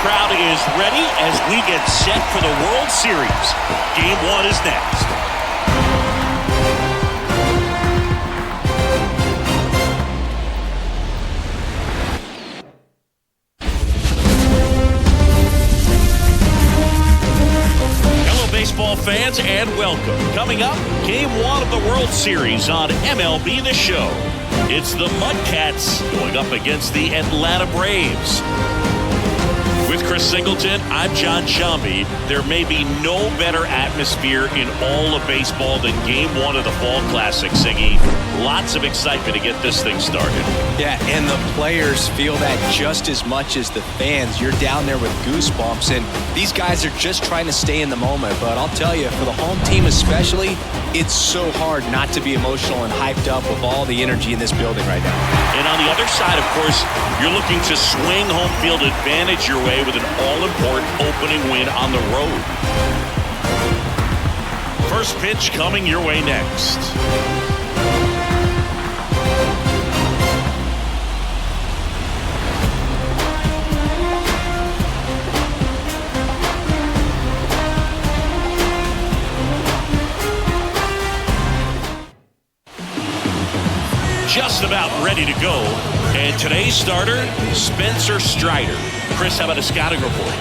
crowd is ready as we get set for the World Series. Game 1 is next. Hello, baseball fans, and welcome. Coming up, Game 1 of the World Series on MLB The Show. It's the MUDCATS going up against the Atlanta Braves. With Chris Singleton, I'm John Shambi. There may be no better atmosphere in all of baseball than Game 1 of the Fall Classic, Singy. Lots of excitement to get this thing started. Yeah, and the players feel that just as much as the fans. You're down there with goosebumps, and these guys are just trying to stay in the moment. But I'll tell you, for the home team especially, it's so hard not to be emotional and hyped up with all the energy in this building right now. And on the other side, of course, you're looking to swing home field advantage your way with an all-important opening win on the road. First pitch coming your way next. Just about ready to go. And today's starter, Spencer Strider. Chris, how about a scouting report?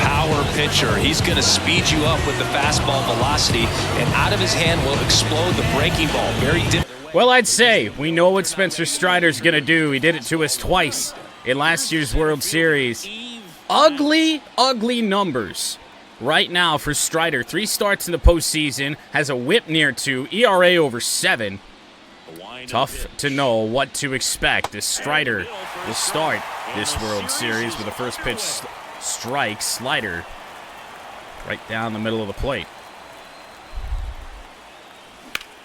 Power pitcher. He's going to speed you up with the fastball velocity, and out of his hand will explode the breaking ball. Very different. Well, I'd say we know what Spencer Strider's going to do. He did it to us twice in last year's World Series. Ugly, ugly numbers right now for Strider. 3 starts in the postseason, has a whip near 2, ERA over 7. Tough to know what to expect as Strider will start this World Series with a first pitch strike slider right down the middle of the plate.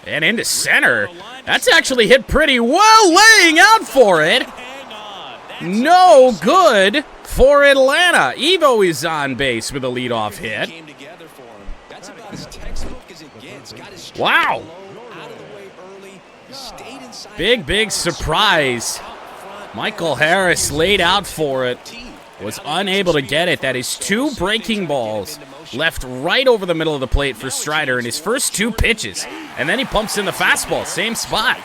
And into center. That's actually hit pretty well, laying out for it. No good for Atlanta. Evo is on base with a leadoff hit. Wow. Big, big surprise. Michael Harris laid out for it. Was unable to get it. That is 2 breaking balls left right over the middle of the plate for Strider in his first 2 pitches. And then he pumps in the fastball, same spot.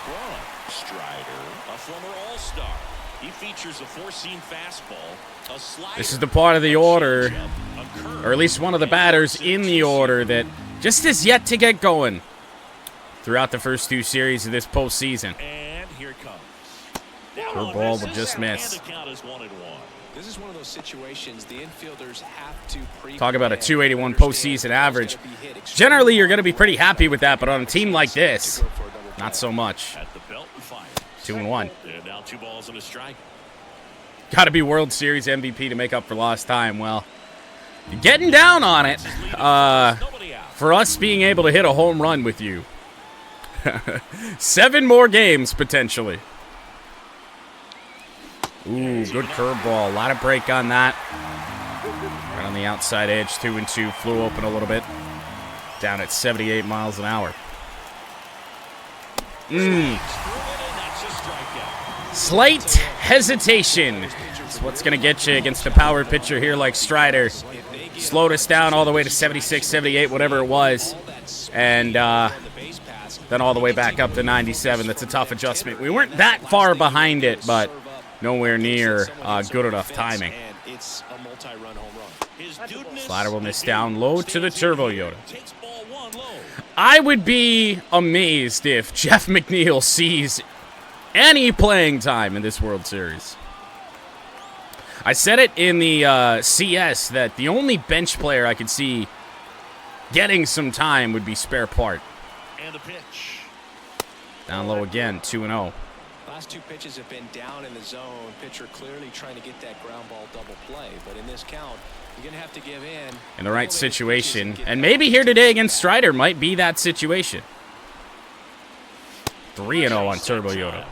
This is the part of the order, or at least one of the batters in the order, that just is yet to get going throughout the first 2 series of this postseason. Curveball will just miss. This is one of those situations the infielders have to talk about a 281 postseason average. Generally, you're going to be pretty happy with that, but on a team like this, not so much. 2-1. Got to be World Series MVP to make up for lost time. Well, getting down on it for us being able to hit a home run with you. 7 more games, potentially. Ooh, good curveball. A lot of break on that. Right on the outside edge, 2-2. Flew open a little bit. Down at 78 miles an hour. Slight hesitation. That's what's going to get you against a power pitcher here like Strider. Slowed us down all the way to 76, 78, whatever it was. And then all the way back up to 97. That's a tough adjustment. We weren't that far behind it, but nowhere near good enough timing. Slider will miss down low to the Turbo Yoda. I would be amazed if Jeff McNeil sees any playing time in this World Series. I said it in the CS that the only bench player I could see getting some time would be Spare Part. And the pitch. Down low again, 2-0. Last 2 pitches have been down in the zone. Pitcher clearly trying to get that ground ball double play. But in this count, you're going to have to give in the right situation. And maybe here today against Strider might be that situation. 3-0 on Turbo Yoda.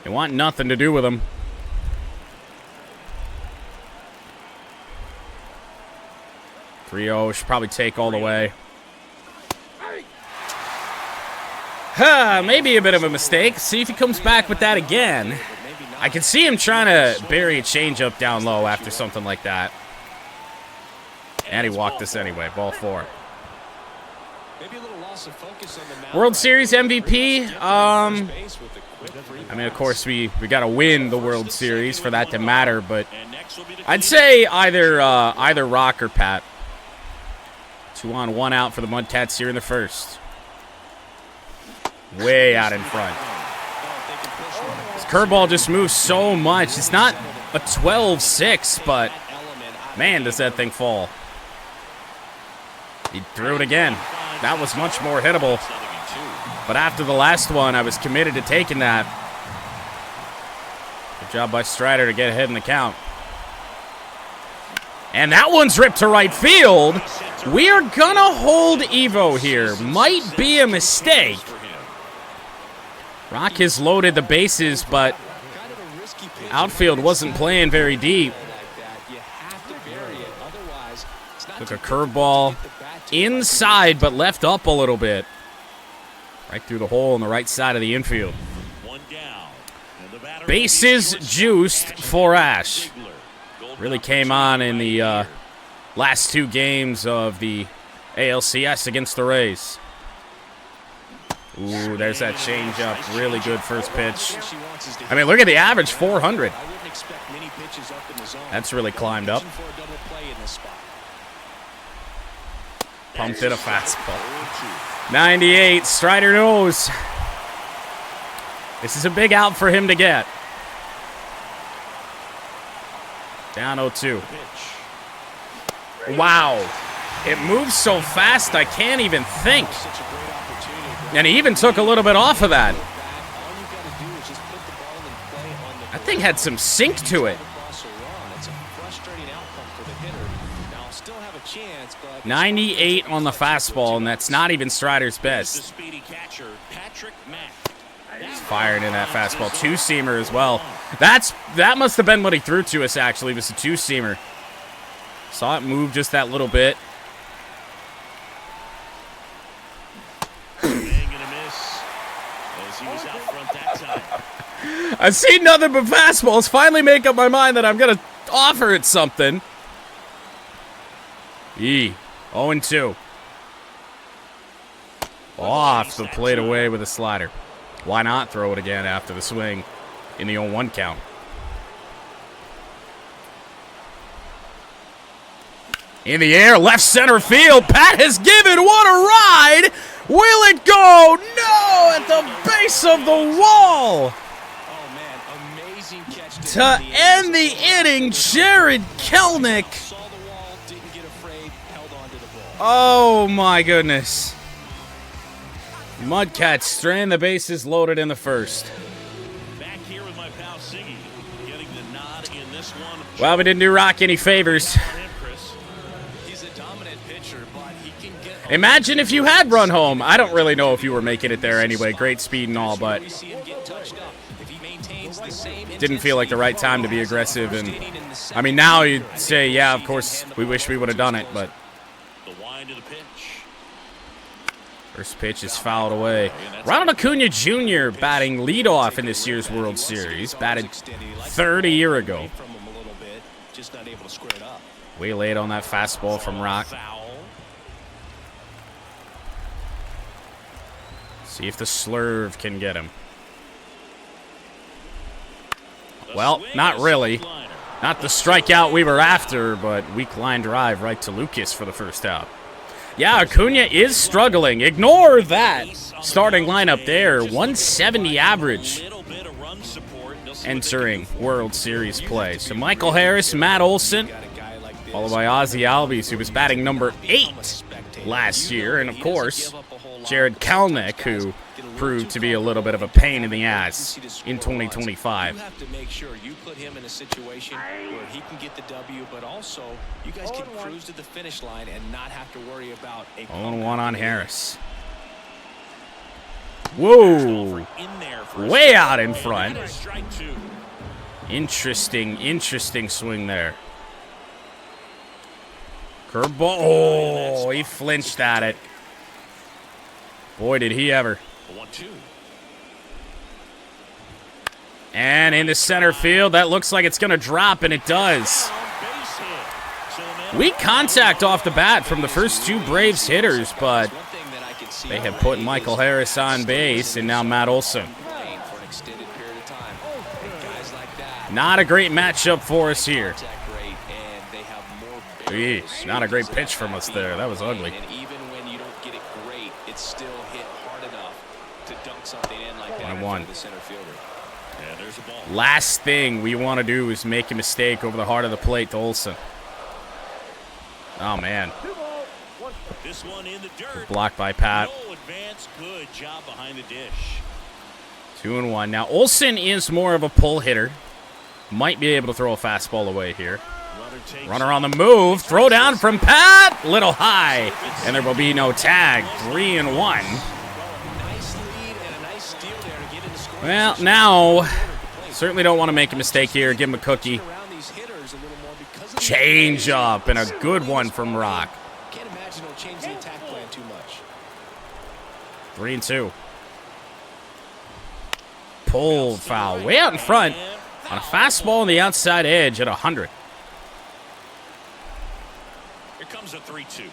They want nothing to do with him. 3-0 should probably take all the way. Maybe a bit of a mistake. See if he comes back with that again. I can see him trying to bury a changeup down low after something like that. And he walked us anyway. Ball 4. World Series MVP. I mean, of course, we got to win the World Series for that to matter, but I'd say either Rock or Pat. 2 on, 1 out for the Mudcats here in the first. Way out in front. This curveball just moves so much. It's not a 12-6, but man, does that thing fall. He threw it again. That was much more hittable. But after the last one, I was committed to taking that. Good job by Strider to get ahead in the count. And that one's ripped to right field. We are gonna hold Evo here. Might be a mistake. Rock has loaded the bases, but outfield wasn't playing very deep. Took a curveball inside, but left up a little bit. Right through the hole on the right side of the infield. Bases juiced for Ash. Really came on in the last 2 games of the ALCS against the Rays. Ooh, there's that changeup. Really good first pitch. I mean, look at the average, 400. That's really climbed up. Pumped in a fastball. 98, Strider knows. This is a big out for him to get. Down 0-2. Wow. It moves so fast I can't even think. And he even took a little bit off of that. That thing had some sink to it. 98 on the fastball, and that's not even Strider's best. He's firing in that fastball. 2-seamer as well. That must have been what he threw to us, actually. It was a 2-seamer. Saw it move just that little bit. I've seen nothing but fastballs. Finally make up my mind that I'm going to offer it something. 0-2. Off the plate away with a slider. Why not throw it again after the swing in the 0-1 count? In the air, left center field. Pat has given one a ride. Will it go? No, at the base of the wall. To end the inning, Jared Kelnick. Oh, my goodness. Mudcats strand the bases loaded in the first. Well, we didn't do Rock any favors. Imagine if you had run home. I don't really know if you were making it there anyway. Great speed and all, but didn't feel like the right time to be aggressive. And I mean, now you'd say, yeah, of course, we wish we would have done it, but first pitch is fouled away. Ronald Acuna Jr. batting leadoff in this year's World Series. Batted third a year ago. Way late on that fastball from Rock. See if the slurve can get him. Well, not really. Not the strikeout we were after, but weak line drive right to Lucas for the first out. Yeah, Acuna is struggling. Ignore that starting lineup there. 170 average entering World Series play. So Michael Harris, Matt Olson, followed by Ozzie Albies, who was batting number 8 last year. And, of course, Jared Kelnick, who proved to be a little bit of a pain in the ass in 2025. You have to make sure you put him in a situation where he can get the W, but also you guys can cruise to the finish line and not have to worry about a 0-1 on Harris. Whoa! Way out in front. Interesting swing there. Curveball. Oh, he flinched at it. Boy, did he ever. And into center field, that looks like it's going to drop, and it does. Weak contact off the bat from the first two Braves hitters, but they have put Michael Harris on base, and now Matt Olson. Not a great matchup for us here. Eesh, not a great pitch from us there. That was ugly. And even when you don't get it great, it's still hit hard enough to dunk something in like that. 1-1. The center fielder. And there's a ball. Last thing we want to do is make a mistake over the heart of the plate to Olson. Oh, man. This one in the dirt. Blocked by Pat. No advance. Good job behind the dish. 2-1. Now, Olson is more of a pull hitter. Might be able to throw a fastball away here. Runner on the move. Throw down from Pat. Little high. And there will be no tag. 3-1. Well, now, certainly don't want to make a mistake here. Give him a cookie. Change up. And a good one from Rock. Can't imagine he'll change the attack plan too much. 3-2. Pulled foul. Way out in front. On a fastball on the outside edge at 100. Here comes a 3-2.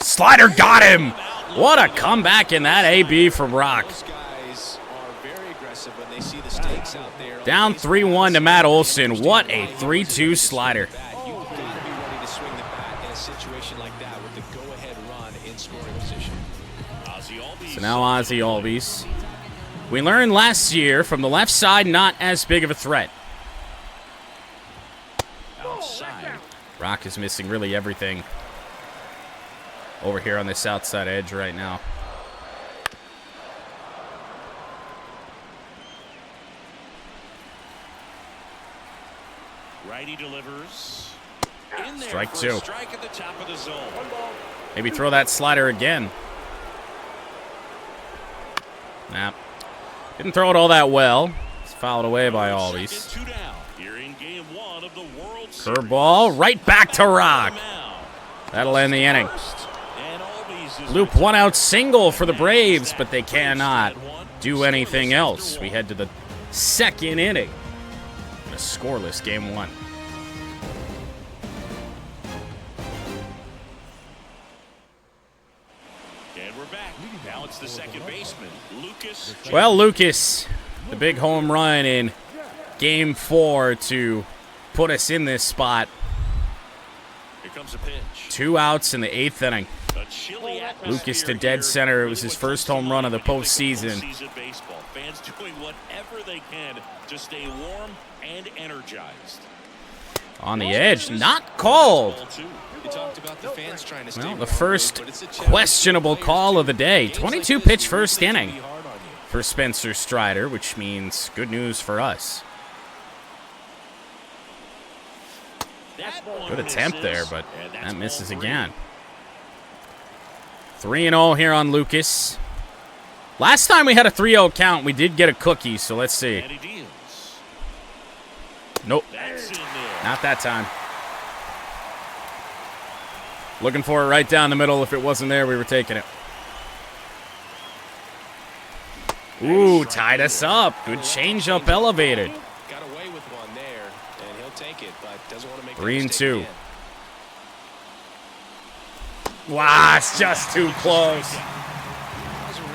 Slider got him. What a comeback in that AB from Rock. Those guys are very aggressive when they see the stakes out there. Down 3-1 to Matt Olson. What a 3-2 slider. You've got to be ready to swing the bat in a situation like that with the go-ahead run in scoring position. So now Ozzie Albies. We learned last year from the left side, not as big of a threat. Outside. Rock is missing really everything over here on this outside edge right now. Righty delivers. In there Strike for two. a strike at the top of the zone. Maybe throw that slider again. Nah. Didn't throw it all that well. It's fouled away by Albies. Second, 2 down. Here in game 1 of the World Series. Curveball right back to Rock. That'll end the inning. And Albies is Loop one out single for the Braves, but they cannot do anything else. We head to the second inning. A scoreless game 1. And we're back. Now it's the second baseman, Lucas. Well, Lucas, the big home run in game 4 to put us in this spot. Here comes a pitch. 2 outs in the 8th inning. A chilly atmosphere Lucas to dead here. center. It was his Really first home run of the what you think postseason. Postseason baseball. Fans doing whatever they can to stay warm and energized. On the edge, not called. You talked about the fans trying to stay Well, the warm, first but it's a challenge. questionable call of the day. Games like 22 this, pitch first things can inning be hard on you. for Spencer Strider, which means good news for us. Good attempt there, but that misses again. 3-0 here on Lucas. Last time we had a 3-0 count, we did get a cookie, so let's see. And he deals. Nope, That's in there. not that time. Looking for it right down the middle. If it wasn't there, we were taking it. Ooh, tied us up. Good changeup elevated. Got away with one there, and he'll take it, but doesn't want to make 3-2. again. Wow, it's just too close.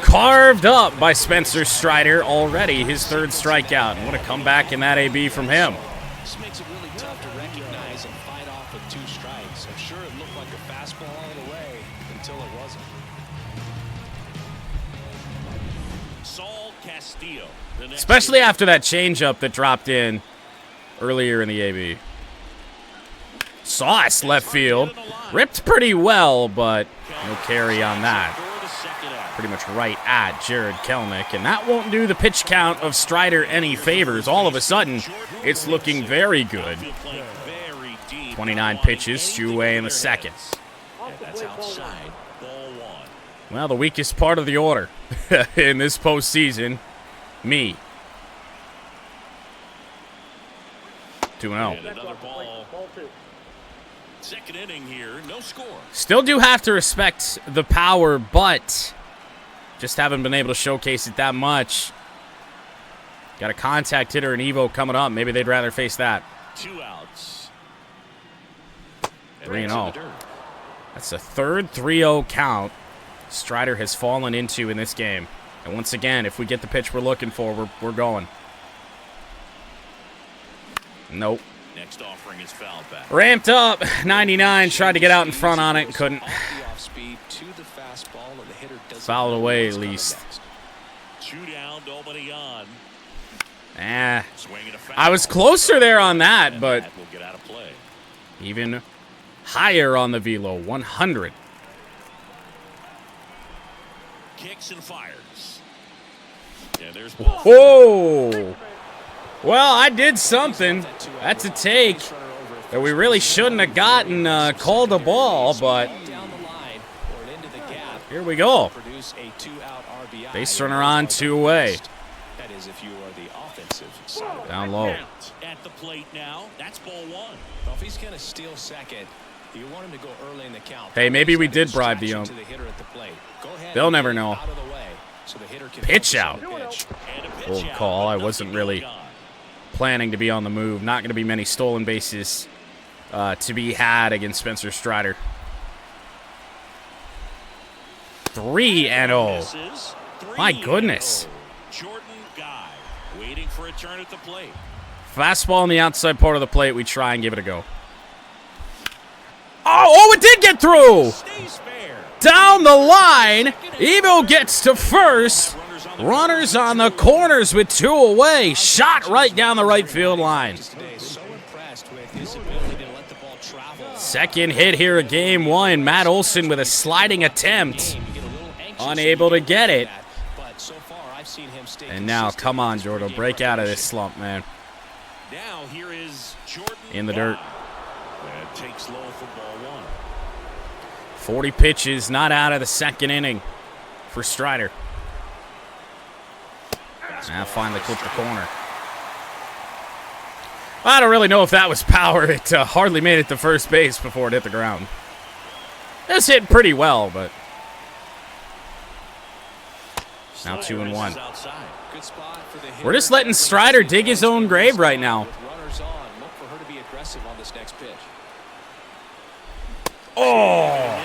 Carved up by Spencer Strider already, his 3rd strikeout. And what a comeback in that AB from him. This makes it really tough to recognize and fight off with 2 strikes. I'm sure it looked like a fastball all the way until it wasn't. Saul Castillo. The next Especially after that changeup that dropped in earlier in the AB. Sauce left field. Ripped pretty well, but no carry on that. for the second out. Pretty much right at Jared Kelnick. And that won't do the pitch count of Strider any favors. All of a sudden, it's looking very good. 29 pitches, Shuey in the second. That's outside. Ball 1. Well, the weakest part of the order in this postseason, me. 2-0. And another ball. Second inning here, no score. Still do have to respect the power, but just haven't been able to showcase it that much. Got a contact hitter and Evo coming up. Maybe they'd rather face that. 2 outs. 3-0. That's the third 3-0 count Strider has fallen into in this game. And once again, if we get the pitch we're looking for, we're going. Nope. Next offering is fouled back. Ramped up. 99. Tried to get out in front on it. Couldn't. Fouled away at least. 2 down, nobody on. I was closer there on that, but Will get out of play. even higher on the velo. 100. Kicks and fires. Yeah, there's Whoa! Well, I did something. That's a take that we really shouldn't have gotten called a ball, but here we go. Base runner on, 2 away. Down low. At the plate now. That's ball 1. Well, if he's going to steal second, you want him to go early in the count. Hey, maybe we did bribe the ump. They'll never know. Pitch out. Old call. I wasn't really planning to be on the move. Not going to be many stolen bases to be had against Spencer Strider. 3-0. My goodness. Jordan Guy waiting for a turn at the plate. Fastball on the outside part of the plate. We try and give it a go. Oh, it did get through. Stays fair. Down the line. Evo gets to first. Runners on the corners with 2 away. Shot right down the right field line. Second hit here of game 1. Matt Olson with a sliding attempt. Unable to get it. And now, come on, Jordan. Break out of this slump, man. Now here is Jordan In the dirt. That takes low for ball 1. 40 pitches, not out of the second inning for Strider. Now finally clipped the corner. I don't really know if that was power. It hardly made it to first base before it hit the ground. It was hit pretty well, but now 2-1. We're just letting Strider dig his own grave right now. Oh!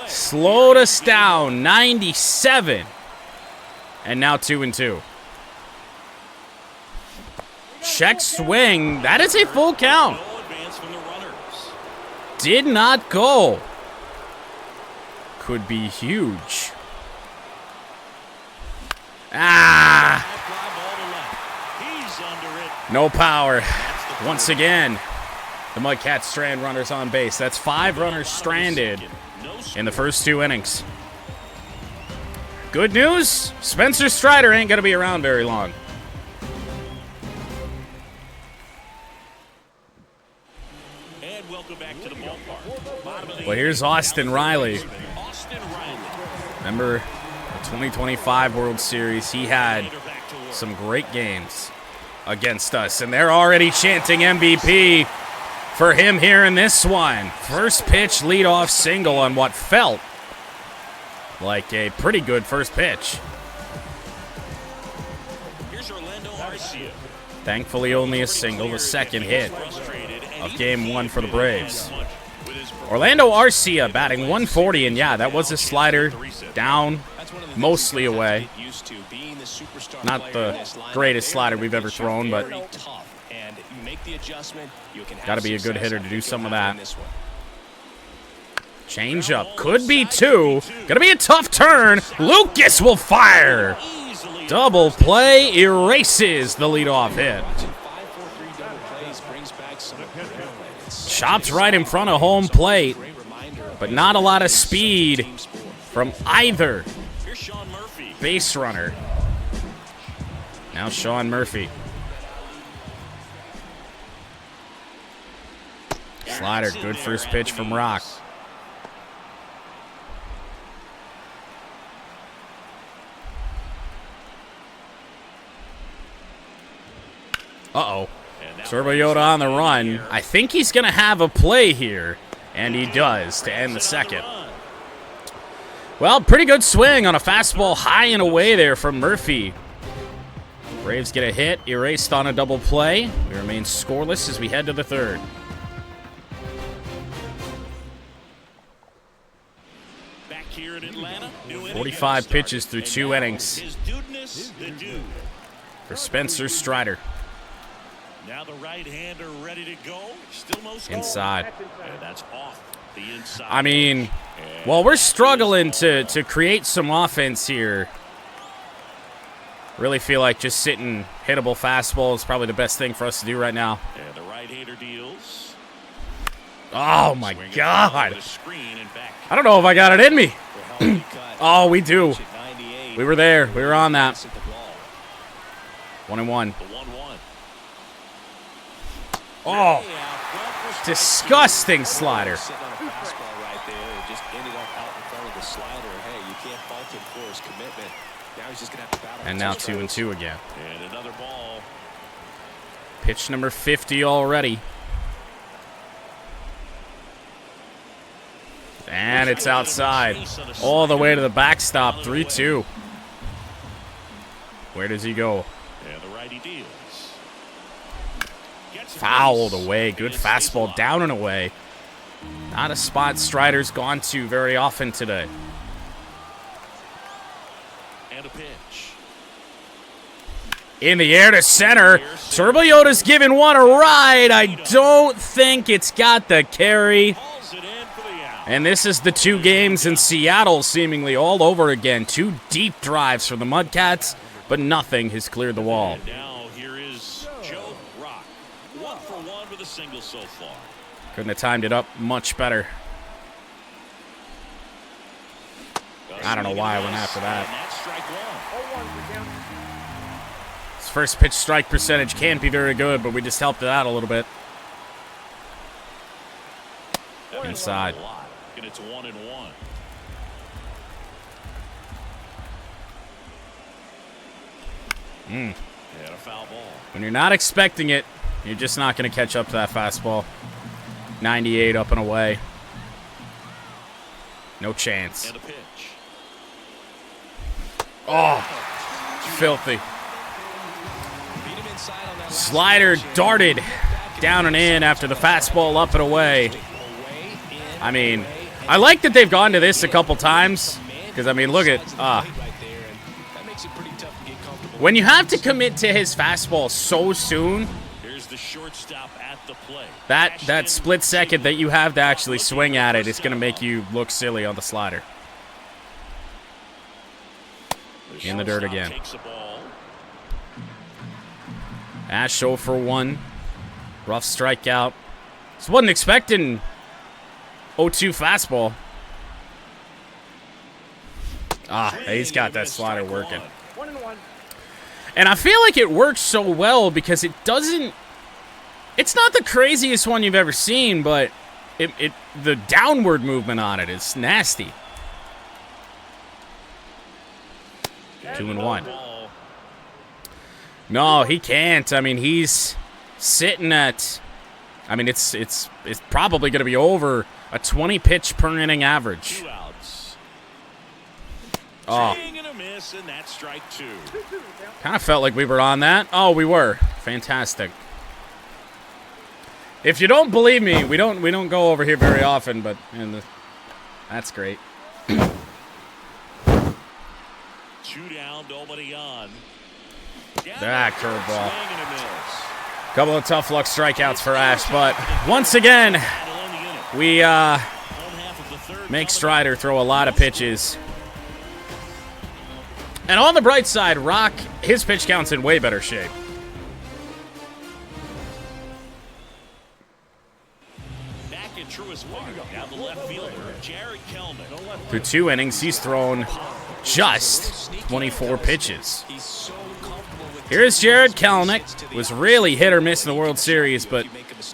Slowed us down. 97. And now 2-2. Check swing. That is a full count. Did not go. Could be huge. No power. Once again, the MUDCATS strand runners on base. That's 5 runners stranded in the first 2 innings. Good news, Spencer Strider ain't going to be around very long. And welcome back to the ballpark. Well, here's Austin Riley. Remember the 2025 World Series? He had some great games against us, and they're already chanting MVP for him here in this one. First pitch leadoff single on what felt like a pretty good first pitch. Thankfully only a single, the second hit of game 1 for the Braves. Orlando Arcia batting 140, and yeah, that was a slider down, mostly away. Not the greatest slider we've ever thrown, but got to be a good hitter to do some of that. Changeup, could be 2. Gonna be a tough turn. Lucas will fire. Double play erases the leadoff hit. Chopped right in front of home plate, but not a lot of speed from either base runner. Now Sean Murphy. Slider, good first pitch from Rock. Uh-oh. Turbo Yoda on the run. I think he's going to have a play here, and he does to end the second. Well, pretty good swing on a fastball high and away there from Murphy. Braves get a hit, erased on a double play. We remain scoreless as we head to the third. Back here in Atlanta, 45 pitches through 2 innings for Spencer Strider. Now the right-hander ready to go. Still most inside. And that's off the inside. I mean, well, we're struggling to create some offense here. Really feel like just sitting hittable fastball is probably the best thing for us to do right now. And the right-hander deals. Oh, my God. I don't know if I got it in me. Oh, we do. We were there. We were on that. 1-1. Oh, disgusting slider. And now 2-2 again. And another ball. Pitch number 50 already. And it's outside. All the way to the backstop. 3-2. Where does he go? And the righty deals. Fouled away. Good fastball down and away. Not a spot Strider's gone to very often today. And a pitch. In the air to center. Turbo Yoda's giving one a ride. I don't think it's got the carry. And this is the 2 games in Seattle seemingly all over again. 2 deep drives for the Mudcats, but nothing has cleared the wall. And now here is Joe Rock. 1 for 1 with a single so far. Couldn't have timed it up much better. I don't know why I went after that. His first pitch strike percentage can't be very good, but we just helped it out a little bit. Inside. And it's 1-1. And a foul ball. When you're not expecting it, you're just not going to catch up to that fastball. 98 up and away. No chance. And a pitch. Oh, filthy. Slider darted down and in after the fastball up and away. I mean, I like that they've gone to this a couple times. Because, I mean, look at... when you have to commit to his fastball so soon, Here's the shortstop at the plate. that split second that you have to actually swing at it is going to make you look silly on the slider. In the dirt again. Ash 0 for 1. Rough strikeout. Just wasn't expecting 0-2 fastball. He's got that slider working. And I feel like it works so well because it doesn't... It's not the craziest one you've ever seen, but the downward movement on it is nasty. 2-1. No, he can't. I mean, he's sitting at... I mean, it's probably going to be over a 20 pitch per inning average. 2 outs. Oh. Swing and a miss, and that's strike 2. Kind of felt like we were on that. Oh, we were. Fantastic. If you don't believe me, we don't go over here very often, but that's great. 2 down, nobody on. That curveball. Couple of tough luck strikeouts for Ash, but once again, we make Strider throw a lot of pitches. And on the bright side, Rock, his pitch count's in way better shape. Back at Truist Park, down the left fielder, Jared Kelnick. Through 2 innings, he's thrown just 24 pitches. Here's Jared Kelnick. Was really hit or miss in the World Series, but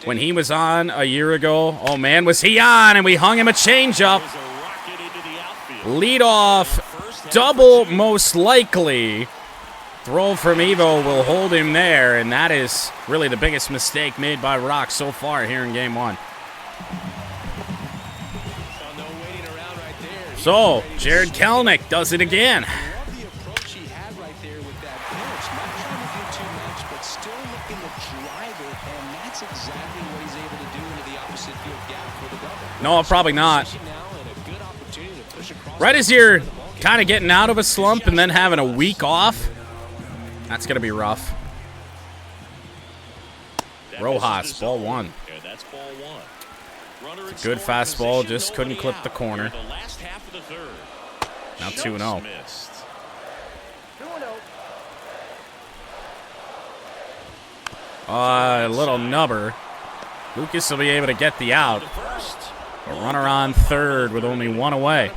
when he was on a year ago, oh man, was he on, and we hung him a changeup. Lead off, double most likely. Throw from Evo will hold him there, and that is really the biggest mistake made by Rock so far here in Game 1. So, Jared Kelenic does it again. Love the approach he had right there with that pitch. Not trying to do too much, but still looking to drive it, and that's exactly what he's able to do into the opposite field gap for the double. No, probably not. Right as you're kind of getting out of a slump and then having a week off, that's going to be rough. Rojas, ball one. Good fastball, just couldn't clip the corner. Now 2-0. A little nubber. Lucas will be able to get the out. A runner on third with only one away.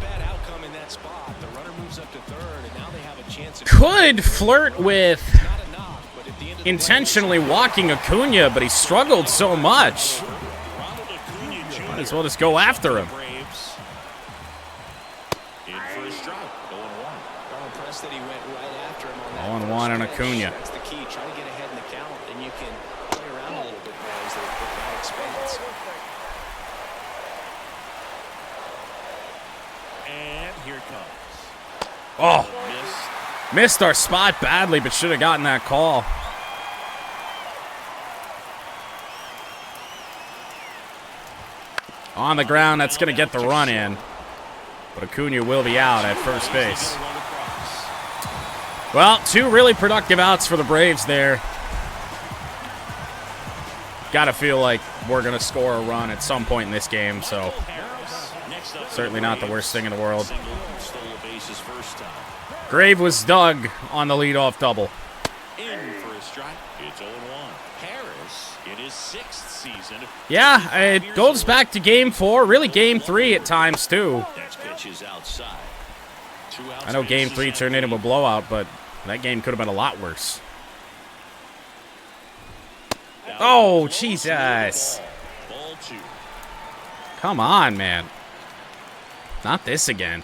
Could flirt with intentionally walking Acuna, but he struggled so much. Might as well just go after him. 0-1 on Acuna. That's the key. Try to get ahead in the count, and you can play around a little bit more as that expands. And here comes. Oh, missed our spot badly, but should have gotten that call. On the ground, that's going to get the run in. But Acuna will be out at first base. Well, two really productive outs for the Braves there. Got to feel like we're going to score a run at some point in this game, so certainly not the worst thing in the world. Grave was dug on the leadoff double. In for a strike. It's 0-1. Harris in his 6th season. Yeah, it goes back to game 4, really game 3 at times too. Next pitch is outside. I know game 3 turned into a blowout, but that game could have been a lot worse. Oh, Jesus. Ball 2. Come on, man. Not this again.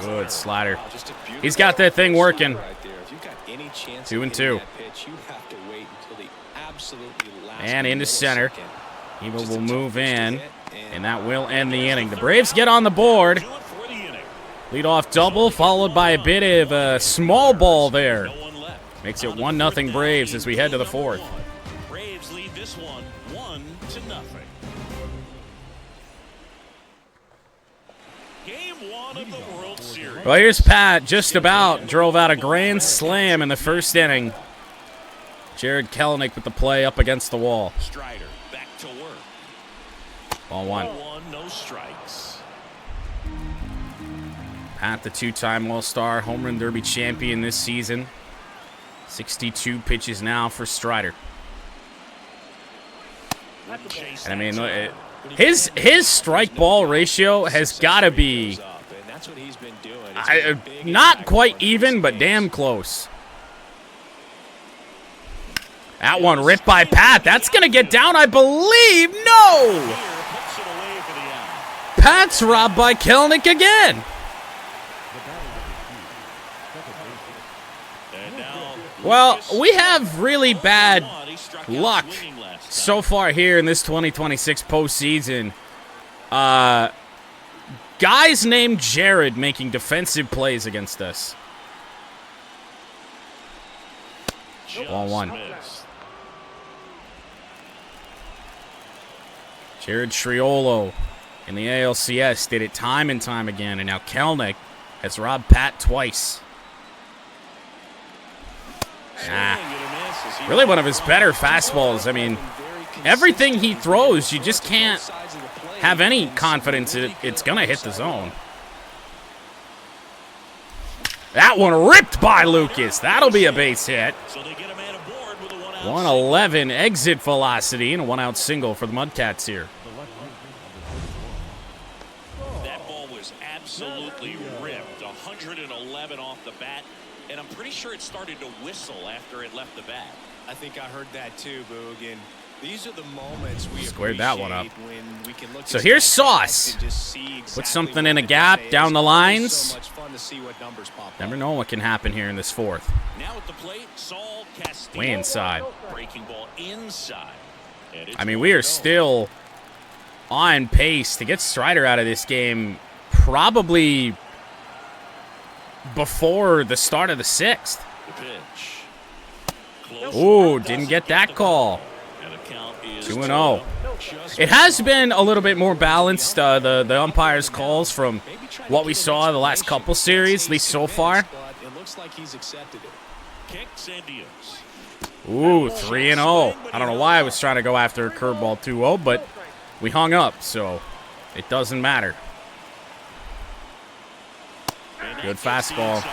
Good slider. He's got that thing working. 2-2. And into center. Eva will move in, and that will end the inning. The Braves get on the board. Leadoff double, followed by a bit of a small ball there. Makes it 1-0 Braves as we head to the 4th. Braves lead this one 1-0. Game 1 of the World Series. Well, here's Pat. Just about drove out a grand slam in the first inning. Jared Kelenic with the play up against the wall. Strider back to work. Ball 1. 1, no strikes. Pat, the 2-time All-Star, Home Run Derby champion this season. 62 pitches now for Strider. And I mean, his strike ball ratio has got to be not quite even, but damn close. That one ripped by Pat. That's going to get down, I believe. No! Pat's robbed by Kelenic again. Well, we have really bad luck so far here in this 2026 postseason. Guys named Jared making defensive plays against us. Ball 1. Jared Triolo in the ALCS did it time and time again, and now Kelenic has robbed Pat twice. Really one of his better fastballs. I mean, everything he throws, you just can't have any confidence it's going to hit the zone. That one ripped by Lucas. That'll be a base hit. 111 exit velocity and a 1-out single for the Mudcats here. That ball was absolutely ripped. 111 off the bat. And I'm pretty sure it started to whistle after it left the bat. I think I heard that too, Boog. And these are the moments we squared that one up. when we can look So here's Sauce. Put something in a gap down the lines. So much fun to see what numbers pop Never up. know what can happen here in this 4th. Now at the plate, Saul Castillo. Way inside. Breaking ball inside. I mean, we are still on pace to get Strider out of this game probably before the start of the 6th. Ooh, didn't get that call. 2-0. It has been a little bit more balanced, the umpire's calls from what we saw the last couple series, at least so far. Ooh, 3-0. I don't know why I was trying to go after a curveball 2-0, but we hung up, so it doesn't matter. Good fastball.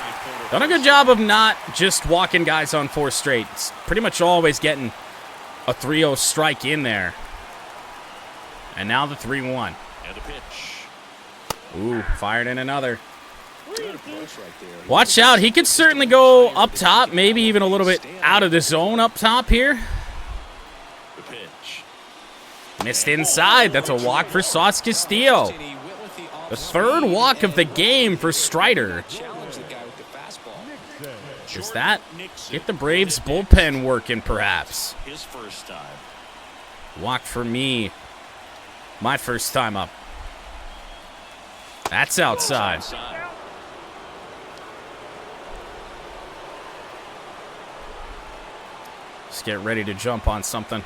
Done a good job of not just walking guys on 4 straight. It's pretty much always getting a 3-0 strike in there. And now the 3-1. Ooh, fired in another. Watch out. He could certainly go up top, maybe even a little bit out of the zone up top here. Missed inside. That's a walk for Sauce Castillo. The 3rd walk of the game for Strider. Does that get the Braves bullpen working, perhaps? Walk for me. My first time up. That's outside. Let's get ready to jump on something.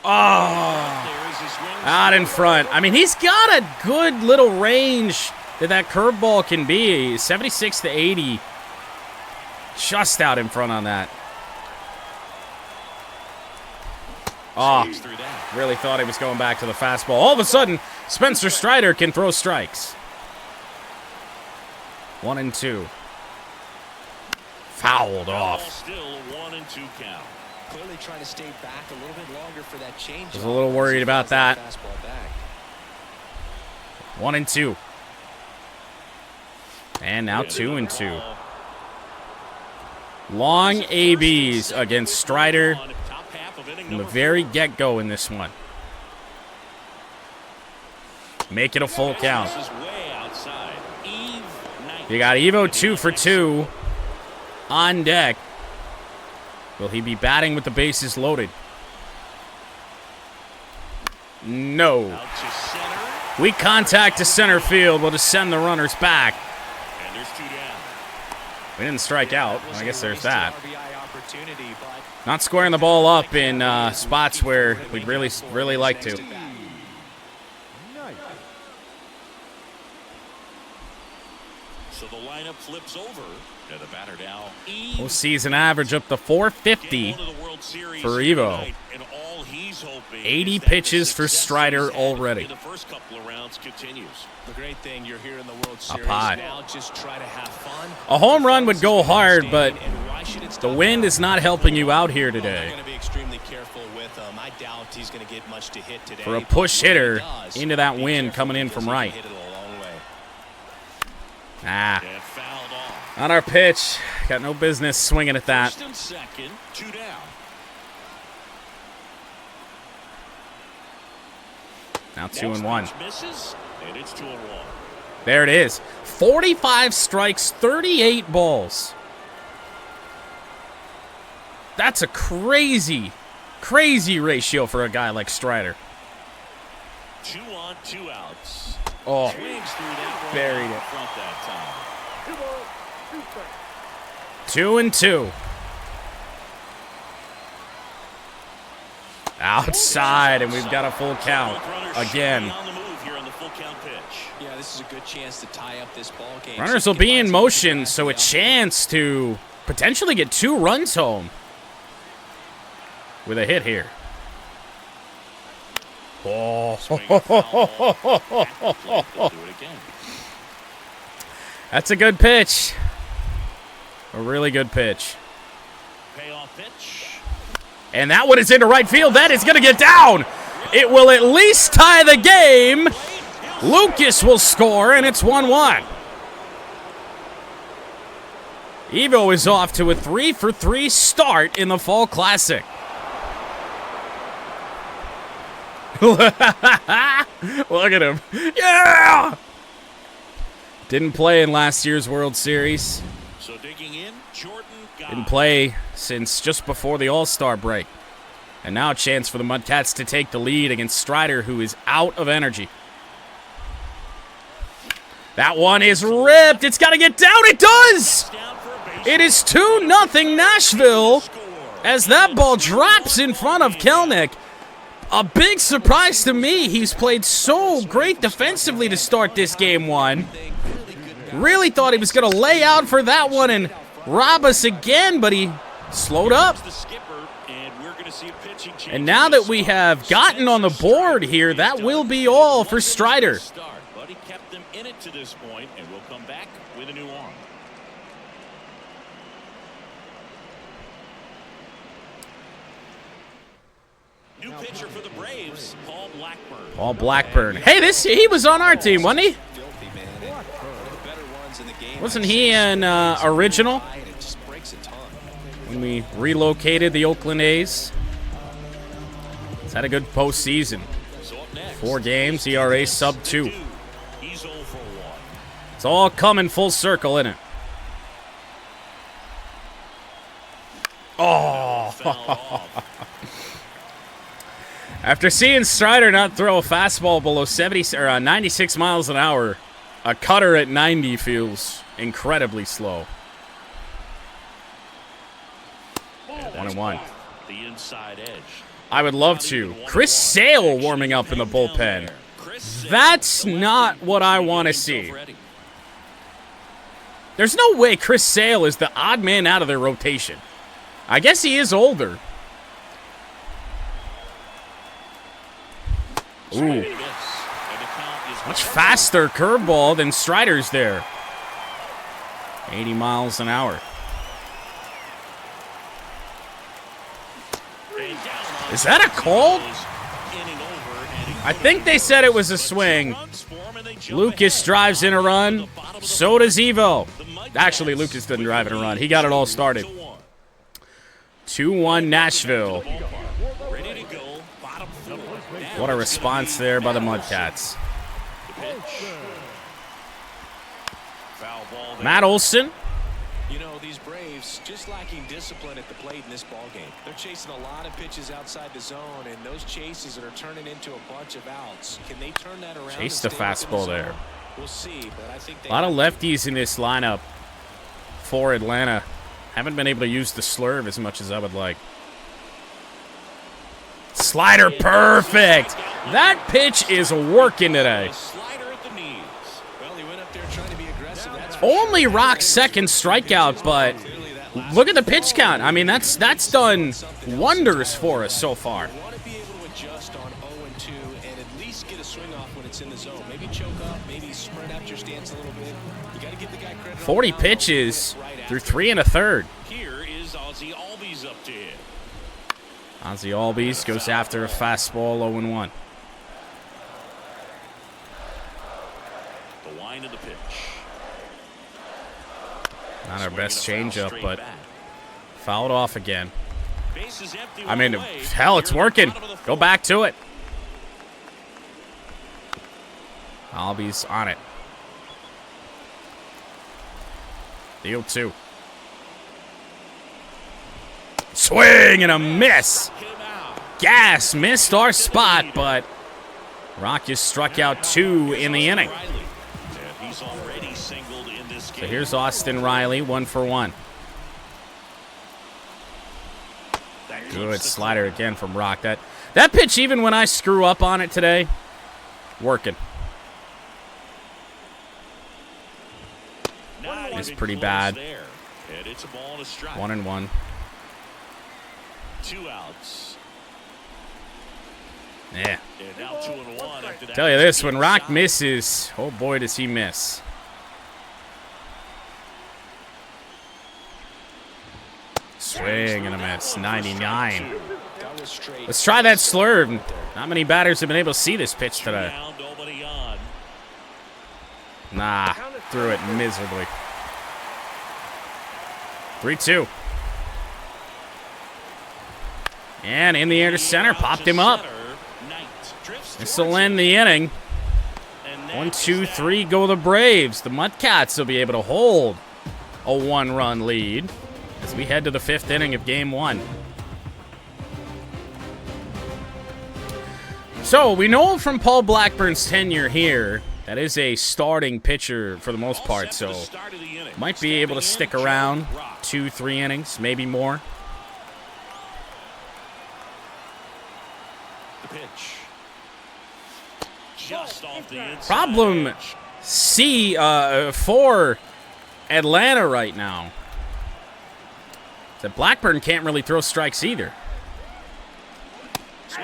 Oh, out in front. I mean, he's got a good little range that curveball can be. 76 to 80. Just out in front on that. Oh, really thought he was going back to the fastball. All of a sudden, Spencer Strider can throw strikes. 1-2. Fouled off. Still 1-2 count. Clearly trying to stay back a little bit longer for that change. Was a little worried about that. 1-2. And now 2-2. Long ABs against Strider from the very get-go in this one. Make it a full count. You got Evo 2 for 2 on deck. Will he be batting with the bases loaded? No. Weak contact to center field. We'll just send the runners back. We didn't strike out. Well, I guess there's that. Not squaring the ball up in spots where we'd really like to. So the lineup flips over. And the batter now. Postseason average up to 450 for Evo. 80 pitches for Strider already. The first couple of rounds continues. The great thing you're here in the World Series up high. now, just try to have fun. A home run would go hard, but the wind is not helping you out here today. Going to be extremely careful with him. I doubt he's going to get much to hit today. For a push hitter into that wind coming in from right. Ah. On our pitch. Got no business swinging at that. First and second, 2 down. Now 2-1. Misses, and it's 2-1. There it is. 45 strikes, 38 balls. That's a crazy, crazy ratio for a guy like Strider. 2 on, 2 outs. Oh, Swings through that buried it. front that time. 2-2. Outside, and we've got a full count again. On the move here on the full count pitch. Yeah, this is a good chance to tie up this ball game. Runners will be in motion, so a chance to potentially get 2 runs home with a hit here. Oh. That's a good pitch. A really good pitch. Payoff pitch. And that one is into right field. That is going to get down. It will at least tie the game. Lucas will score, and it's 1-1. Evo is off to a 3-for-3 start in the Fall Classic. Look at him. Yeah! Didn't play in last year's World Series. So digging in, Jordan Didn't play since just before the All-Star break. And now a chance for the Mudcats to take the lead against Strider, who is out of energy. That one is ripped. It's got to get down. It does! It is 2-0 Nashville as that ball drops in front of Kelnick. A big surprise to me. He's played so great defensively to start this game one. Really thought he was going to lay out for that one and rob us again, but he slowed up. And now that we have gotten on the board here, that will be all for Strider. But he kept them in it to this point, and we'll come back with a new arm. New pitcher for the Braves, Paul Blackburn. Paul Blackburn. Hey, he was on our team, wasn't he? Wasn't he an original when we relocated the Oakland A's? He's had a good postseason. 4 games, ERA sub 2. It's all coming full circle, isn't it? Oh! After seeing Strider not throw a fastball below 96 miles an hour, a cutter at 90 feels incredibly slow. 1-1. The inside edge. I would love to. Chris Sale warming up in the bullpen. That's not what I want to see. There's no way Chris Sale is the odd man out of their rotation. I guess he is older. Ooh. Much faster curveball than Strider's there. 80 miles an hour. Is that a call? I think they said it was a swing. Lucas drives in a run. So does Evo. Actually, Lucas didn't drive in a run. He got it all started. 2-1 Nashville. What a response there by the Mudcats. Matt Olson. You know, these Braves just lacking discipline at the plate in this ballgame. They're chasing a lot of pitches outside the zone, and those chases that are turning into a bunch of outs. Can they turn that around? Chase the fastball there. We'll see, but I think a lot of lefties in this lineup for Atlanta. Haven't been able to use the slurve as much as I would like. Slider perfect. That pitch is working today. Only Rock's second strikeout, but look at the pitch count. I mean, that's done wonders for us so far. 40 pitches through 3 1/3. Here is Ozzie Albies up to hit. Ozzie Albies goes after a fastball 0-1. The line of the pitch. Not our best changeup, but fouled off again. I mean, hell, it's working. Go back to it. Albies on it. Deal 2. Swing and a miss. Gas missed our spot, but Rock just struck out 2 in the inning. So here's Austin Riley, 1 for 1. Good slider again from Rock. That pitch, even when I screw up on it today, working. It's pretty bad. 1-1. 2 outs. Yeah. Tell you this, when Rock misses, oh boy, does he miss. Swing and a miss. 99. Let's try that slurve. Not many batters have been able to see this pitch today. Nah, threw it miserably. 3-2. And in the air to center, popped him up. This will end the inning. 1, 2, 3 go the Braves. The Mudcats will be able to hold a 1-run lead as we head to the 5th inning of Game 1. So, we know from Paul Blackburn's tenure here, that is a starting pitcher for the most part, so might be able to stick around 2-3 innings, maybe more. The pitch. Just off the inside. Problem for Atlanta right now is that Blackburn can't really throw strikes either.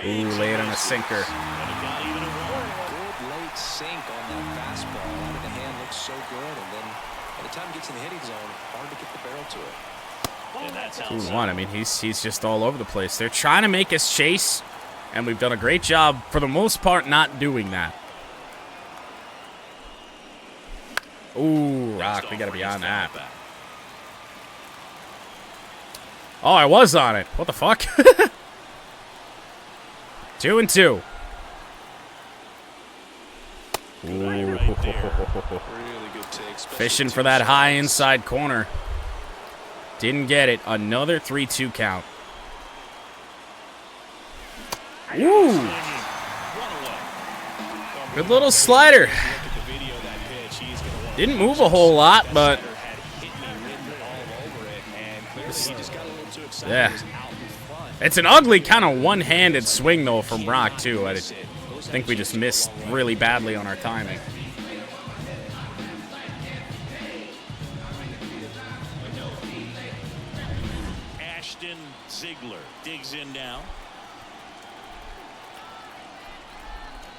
Ooh, lay it on a sinker. Good late sink on that fastball. Out of the hand looks so good, and then by the time it gets in the hitting zone, hard to get the barrel to it. 2-1. I mean, he's just all over the place. They're trying to make us chase, and we've done a great job, for the most part, not doing that. Ooh, Rock, we got to be on that. Oh, I was on it. What the fuck? 2-2. Ooh. Fishing for that high inside corner. Didn't get it. Another 3-2 count. Ooh. Good little slider. Didn't move a whole lot, but yeah. It's an ugly kind of one-handed swing, though, from Brock, too. I think we just missed really badly on our timing. Ashton Ziegler digs in now.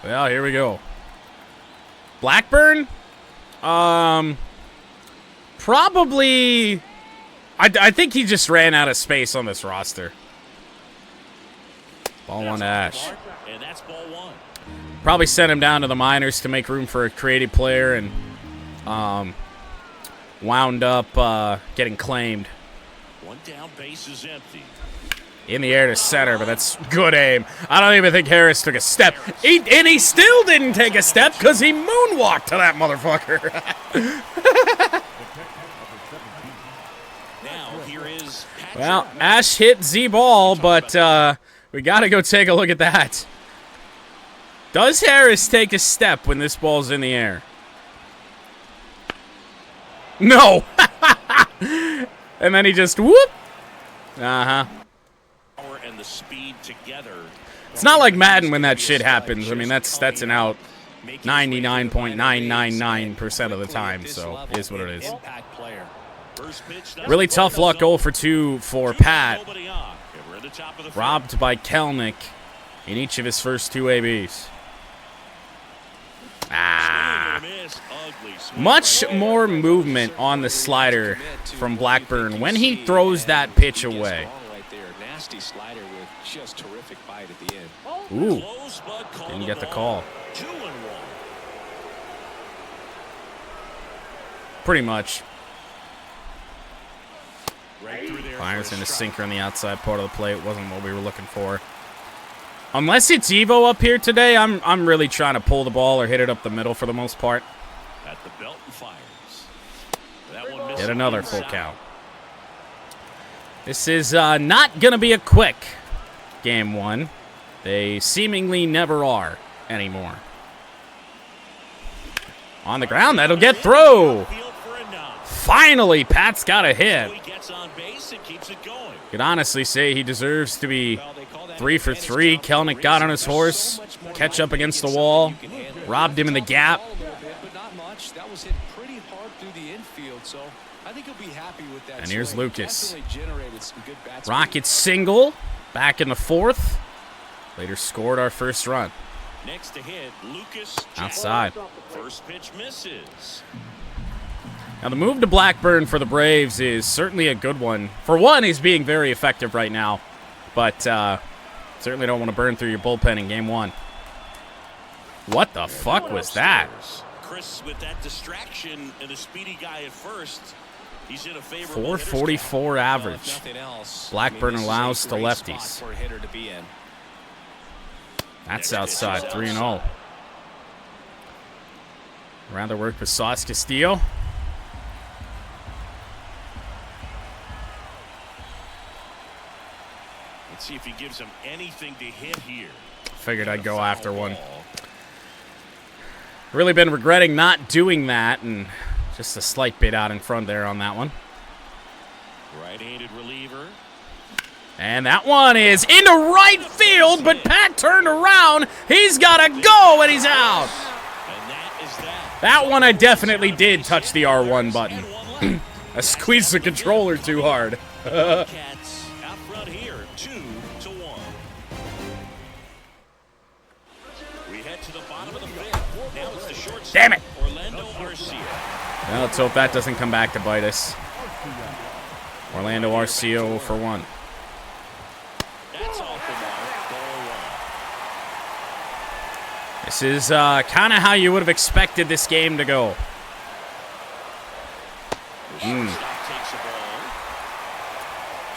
Well, here we go. Blackburn? Probably... I think he just ran out of space on this roster. Ball one to Ash. And that's ball one. Probably sent him down to the minors to make room for a creative player, and wound up getting claimed. One down, base is empty. In the air to center, but that's good aim. I don't even think Harris took a step. And he still didn't take a step because he moonwalked to that motherfucker. Now, here is Well, Ash hit Z-ball, but we got to go take a look at that. Does Harris take a step when this ball's in the air? No. And then he just whoop. Uh-huh. And the speed together. It's not like Madden when that shit happens. I mean, that's an out 99.999% of the time, so it is what it is. Really tough luck 0 for 2 for Pat. Robbed by Kelnick in each of his first 2 ABs. Much more movement on the slider from Blackburn when he throws that pitch away. Nasty slider with just terrific bite at the end. Ooh, didn't get the call. Pretty much. Fires in a sinker on the outside part of the plate. Wasn't what we were looking for. Unless it's Evo up here today, I'm really trying to pull the ball or hit it up the middle for the most part. At the belt and fires. That one Get another full count. This is not going to be a quick game one. They seemingly never are anymore. On the ground, that'll get through. Finally, Pat's got a hit. Could honestly say he deserves to be 3 for 3. Kelnick got on his horse, catch up against the wall, robbed him in the gap. That was hit pretty hard through the infield, so I think he'll be happy with that. And here's Lucas. Rockets Rockets single, back in the 4th. Later scored our first run. Next to hit, Lucas outside. First pitch misses. Now the move to Blackburn for the Braves is certainly a good one. For one, he's being very effective right now, but certainly don't want to burn through your bullpen in game one. What the fuck was that? Chris with that distraction and a speedy guy at first. He's in a favorable 444 average. Blackburn allows to lefties. That's outside, 3-0. Around the work with Sauce Castillo. Let's see if he gives him anything to hit here. Figured I'd go after one. Really been regretting not doing that, and just a slight bit out in front there on that one. Right-handed reliever. And that one is into right field, but Pat turned around. He's got to go, and he's out. And that is that. That one I definitely did touch the R1 button. I squeezed the controller too hard. Cats out front here, 2-1. We head to the bottom of the fifth. Now it's the shortstop. Damn it. Orlando Arcia. Well, let's hope that doesn't come back to bite us. Orlando Arcia for 1. That's off the mark. Ball 1. This is kind of how you would have expected this game to go. The shortstop takes the ball.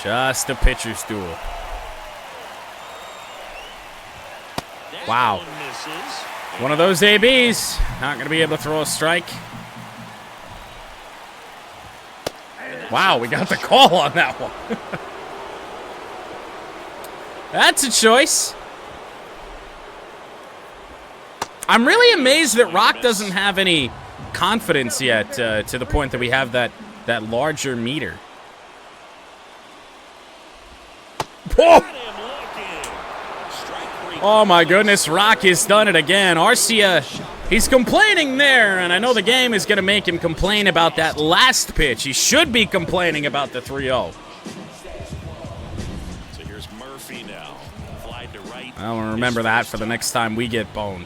Just a pitcher's duel. That Wow. one misses. One of those ABs. Not going to be able to throw a strike. Wow, we got the call on that one. That's a choice. I'm really amazed that Rock doesn't have any confidence yet to the point that we have that larger meter. Whoa! Oh my goodness, Rock has done it again. Arcia, he's complaining there, and I know the game is going to make him complain about that last pitch. He should be complaining about the 3-0. So here's Murphy now. Fly to right. I'll remember that for the next time we get boned.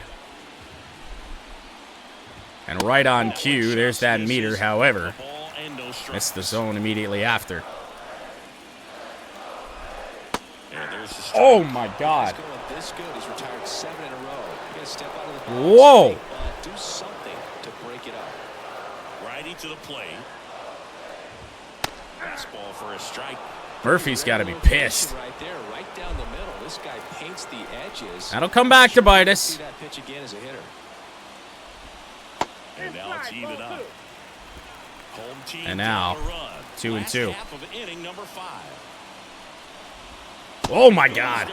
And right on cue, there's that meter, however. Missed the zone immediately after. Oh my God. Whoa. Do something to break it up. Righty to the plate. That's ball for a strike. Murphy's got to be pissed. Right there, right down the middle. This guy paints the edges. That'll come back to bite us. See that pitch again as a hitter. And now it's even up. Home team And now, down a run. 2-2. Last half of inning number 5. Oh my God.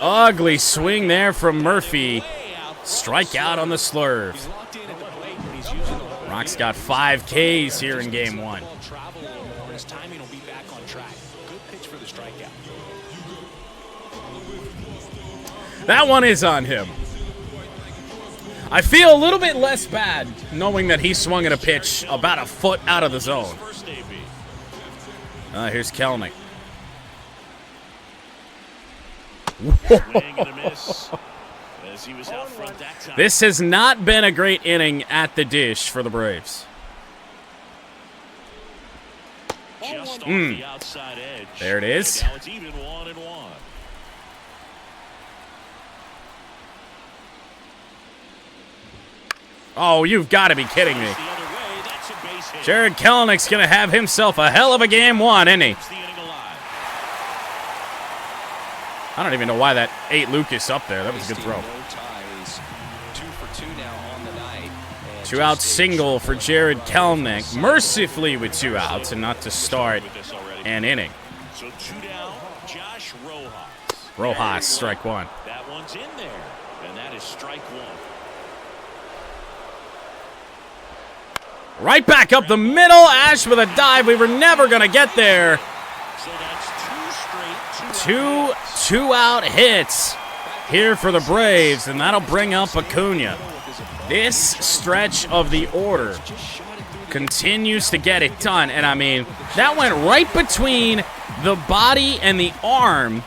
Ugly swing there from Murphy. Strikeout on the slurve. Rock's got 5 Ks here in game 1. His timing will be back on track. Good pitch for the strikeout. That one is on him. I feel a little bit less bad knowing that he swung at a pitch about a foot out of the zone. Here's Kelnick. This has not been a great inning at the dish for the Braves. Just off the outside edge. There it is. Now it's even 1-1. Oh, you've got to be kidding me. The other way, that's a base hit. Jared Kelenick's going to have himself a hell of a game 1, isn't he? Keeps the inning alive. I don't even know why that ate Lucas up there. That was a good throw. No ties. 2 for 2 now on the night. And 2-out single for Jared Kelenick. Mercifully with 2 outs and not to start an inning. So 2 down, Josh Rojas. Rojas, strike 1. That one's in there, and that is strike 1. Right back up the middle. Ash with a dive. We were never going to get there. So that's 2 straight, 2 two-out hits here for the Braves, and that'll bring up Acuna. This stretch of the order continues to get it done, and I mean, that went right between the body and the arm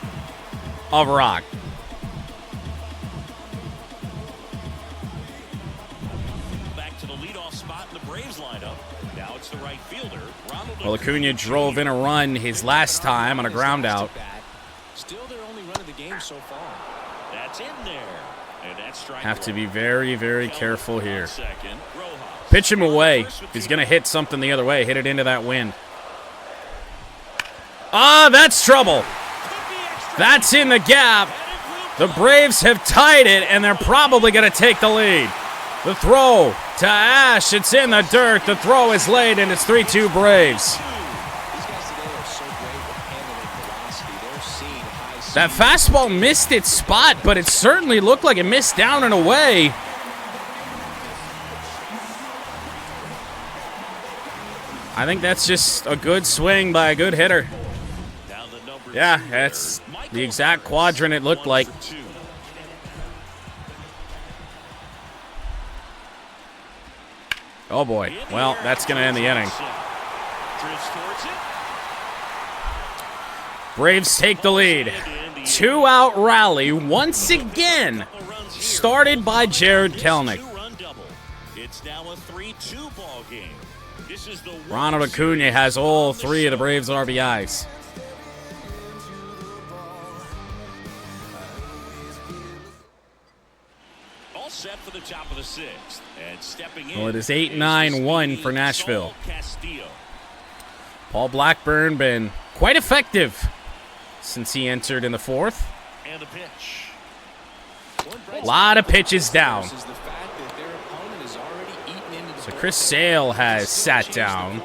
of Rock. back to the leadoff spot in the Braves lineup. Now it's the right fielder, Ronald. Well, Acuna drove in a run his last time on a ground out. Still their only run of the game so far. That's in there. And that's strike Have to 1. be very, very careful here. Second, Rojas. Pitch him away. He's going to hit something the other way. Hit it into that wind. Ah, that's trouble. That's in the gap. The Braves have tied it, and they're probably going to take the lead. The throw to Ash. It's in the dirt. The throw is late, and it's 3-2 Braves. These guys today are so great with handling velocity. They're seeing high That fastball missed its spot, but it certainly looked like it missed down and away. I think that's just a good swing by a good hitter. Yeah, that's the exact quadrant it looked like. Oh boy. Well, that's going to end the inning. Braves take the lead. 2-out rally once again, started by Jared Kelenic. It's now a 3-2 ball game. This is the Ronald Acuna has all 3 of the Braves' RBIs. all set for the top of the 6th. And stepping in. Well, it is 8-9-1 for Nashville. Paul Blackburn been quite effective since he entered in the 4th. And a pitch. A lot of pitches down. So Chris Sale has sat down.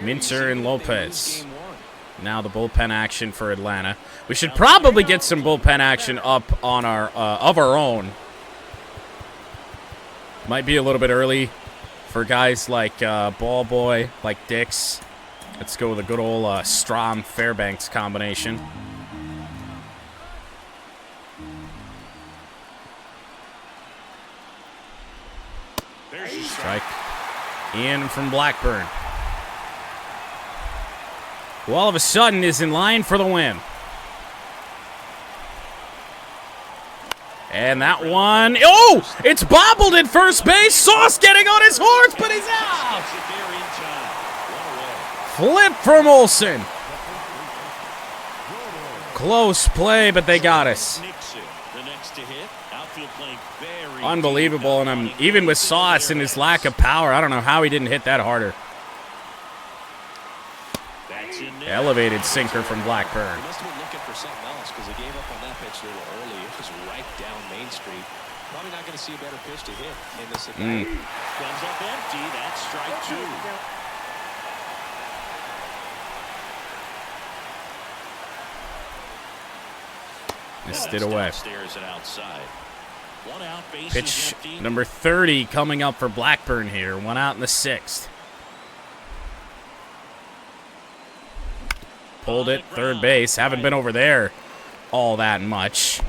Minter and Lopez. Now the bullpen action for Atlanta. We should probably get some bullpen action up on our of our own. Might be a little bit early for guys like Ball Boy, like Dix. Let's go with a good old Strom Fairbanks combination. Strike in from Blackburn, who all of a sudden is in line for the win. And that one, oh, it's bobbled at first base. Sauce getting on his horse, but he's out. Flip from Olsen. Close play, but they got us. Unbelievable, and even with Sauce and his lack of power, I don't know how he didn't hit that harder. Elevated sinker from Blackburn. He must have been looking for something else because he gave up on that pitch a little early. It was right down Main Street. Probably not going to see a better pitch to hit in this at bat. Comes up empty. That's strike 2. Missed it away. Pitch number 30 coming up for Blackburn here. 1 out in the 6th. Pulled it, third base. Haven't been over there all that much.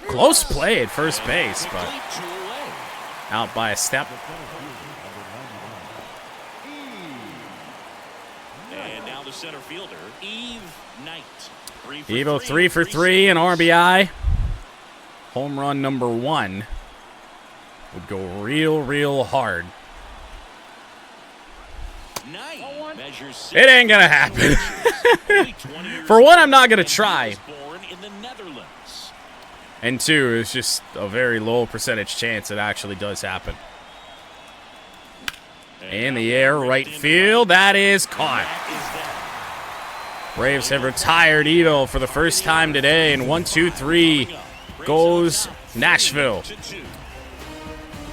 Close play at first base, but out by a step. And now the center fielder, Eve Knight. Evo 3 for 3 and RBI. Home run number 1 would go real hard. It ain't gonna happen. For one, I'm not gonna try. And 2, it's just a very low percentage chance it actually does happen. In the air, right field, that is caught. Braves have retired Evo for the first time today, and 1-2-3 goes Nashville.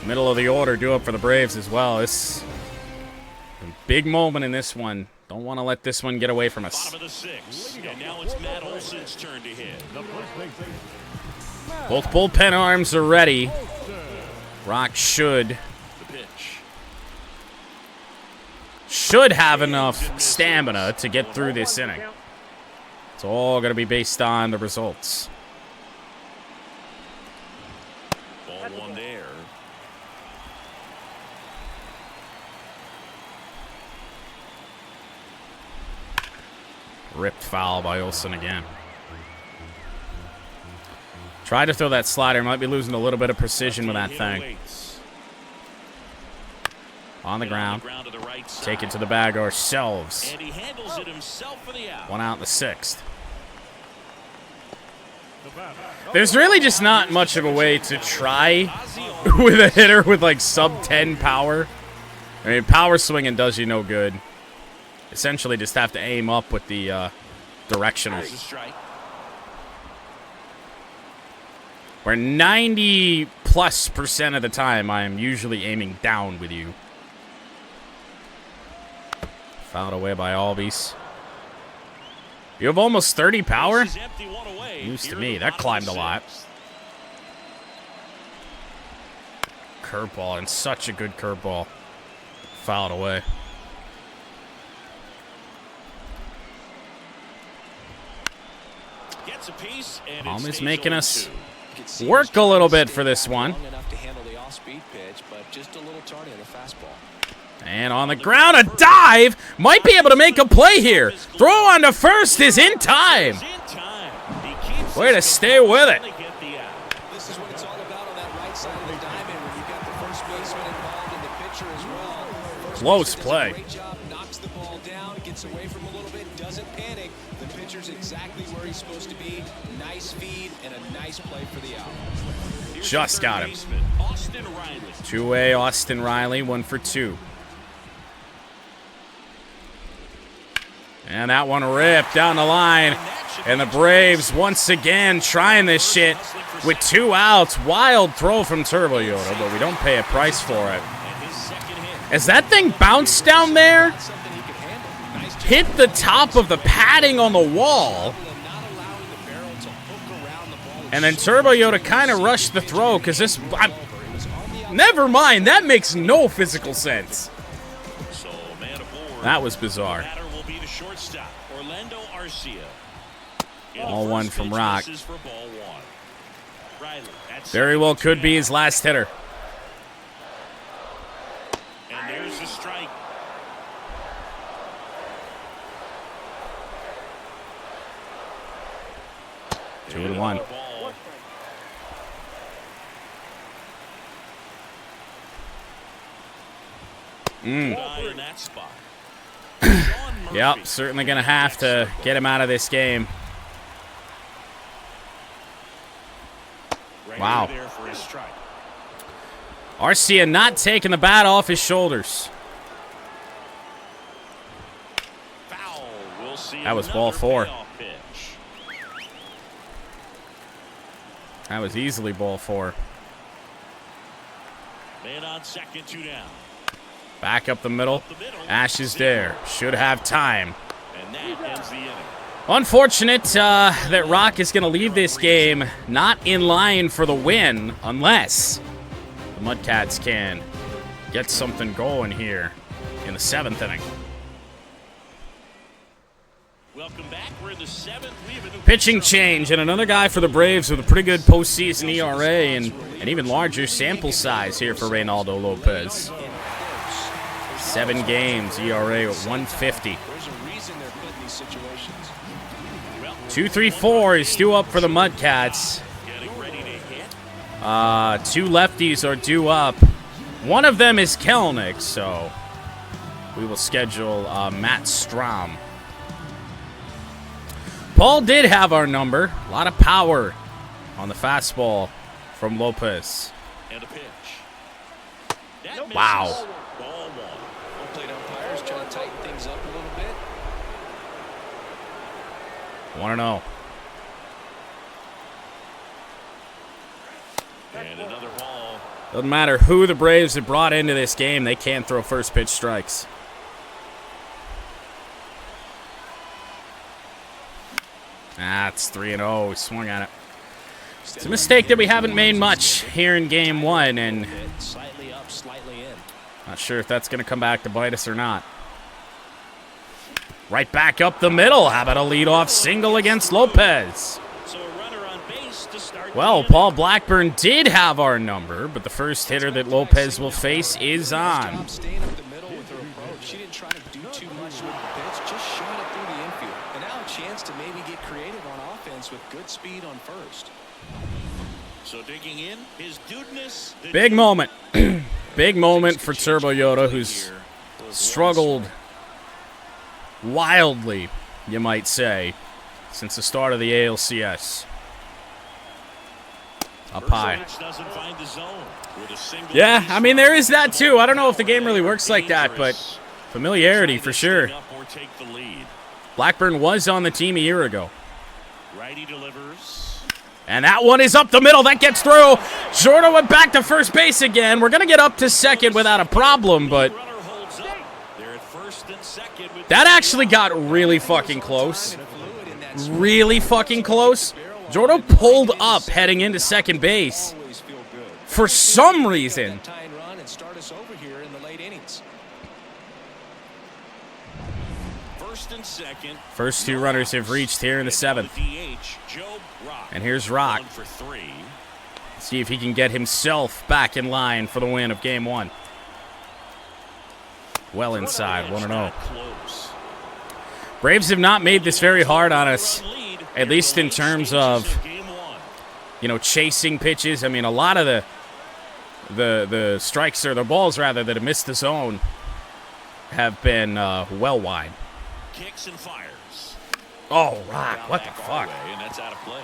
Middle of the order due up for the Braves as well. It's a big moment in this one. Don't want to let this one get away from us. And now it's Matt Olson's turn to hit. Both bullpen arms are ready. Rock should have enough stamina to get through this inning. It's all going to be based on the results. Ball 1 there. Ripped foul by Olsen again. Tried to throw that slider. Might be losing a little bit of precision with that thing. On the ground. Take it to the bag ourselves. 1 out in the 6th. There's really just not much of a way to try with a hitter with like sub 10 power. I mean, power swinging does you no good. Essentially just have to aim up with the directional. Where 90+% of the time I am usually aiming down with you. Fouled away by Albies. You have almost 30 power? News to me. That climbed a lot. Curveball, and such a good curveball. Fouled away. Palm is making us work a little bit for this one. And on the ground, a dive. Might be able to make a play here. Throw on to first is in time. Way to stay with it. This is what it's all about on that right side of the diamond when you've got the first baseman involved in the pitcher as well. Close play. Great job, knocks the ball down, gets away from a little bit, doesn't panic. The pitcher's exactly where he's supposed to be. Nice feed and a nice play for the out. Just got him. Two-way Austin Riley, 1 for 2. And that one ripped down the line. And the Braves once again trying this shit with 2 outs. Wild throw from Turbo Yoda, but we don't pay a price for it. As that thing bounced down there, hit the top of the padding on the wall, and then Turbo Yoda kind of rushed the throw because this... never mind, that makes no physical sense. That was bizarre. Ball 1 from Rock. Very well could be his last hitter. And there's the strike. 2-1. Yep, certainly going to have to get him out of this game. Wow. Arcia not taking the bat off his shoulders. That was ball 4. That was easily ball 4. Man on second, 2 down. Back up the middle. Ash is there. Should have time. And that ends the inning. Unfortunate that Rock is going to leave this game not in line for the win unless the Mudcats can get something going here in the 7th inning. Welcome back. We're in the 7th. Pitching change, and another guy for the Braves with a pretty good postseason ERA and an even larger sample size here for Reynaldo Lopez. 7 games, ERA at 150. 2-3-4 is due up for the Mudcats. 2 lefties are due up. One of them is Kelnick, so we will schedule Matt Strom. Paul did have our number. A lot of power on the fastball from Lopez. And a pitch. Wow. Plate umpires trying to tighten things up a little bit. 1-0. And another ball. Doesn't matter who the Braves have brought into this game, they can't throw first pitch strikes. It's 3-0. We swung at it. It's a mistake that we haven't made much here in game 1, and Slightly up, slightly in. not sure if that's going to come back to bite us or not. Right back up the middle. How about a leadoff single against Lopez? So a runner on base to start. Well, Paul Blackburn did have our number, but the first hitter that Lopez will face is on. Staying up the middle with her approach. She didn't try to do too much with the pitch, just shot it through the infield. And now a chance to maybe get creative on offense with good speed on first. So digging in, his dudeness. Big moment. Big moment for Turbo Yoda, who's struggled wildly, you might say, since the start of the ALCS. Up high. Yeah, I mean, there is that too. I don't know if the game really works like that, but familiarity for sure. Blackburn was on the team a year ago. Righty delivers. And that one is up the middle. That gets through. Jordan went back to first base again. We're going to get up to second without a problem, but that actually got really fucking close. really fucking close. Jordan pulled up heading into second base for some reason. First two runners have reached here in the 7th. And here's Rock. See if he can get himself back in line for the win of game 1. Well inside, 1-0. Braves have not made this very hard on us, at least in terms of, you know, chasing pitches. I mean, a lot of the strikes, or the balls rather, that have missed the zone have been well wide. Kicks and fires. Oh, Rock, what the fuck? And that's out of play.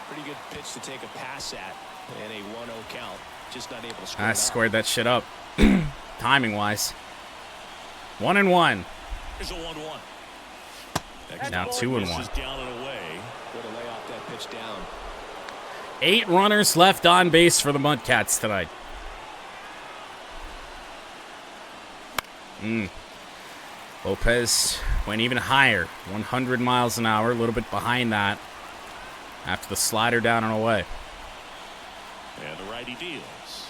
Pretty good pitch to take a pass at and a 1-0 count. Just not able to score. I squared that shit up, timing-wise. 1-1. Here's a 1-1. Now 2-1. Down and away. Way to lay off that pitch down. 8 runners left on base for the Mudcats tonight. Lopez went even higher, 100 miles an hour, a little bit behind that after the slider down and away. And the righty deals.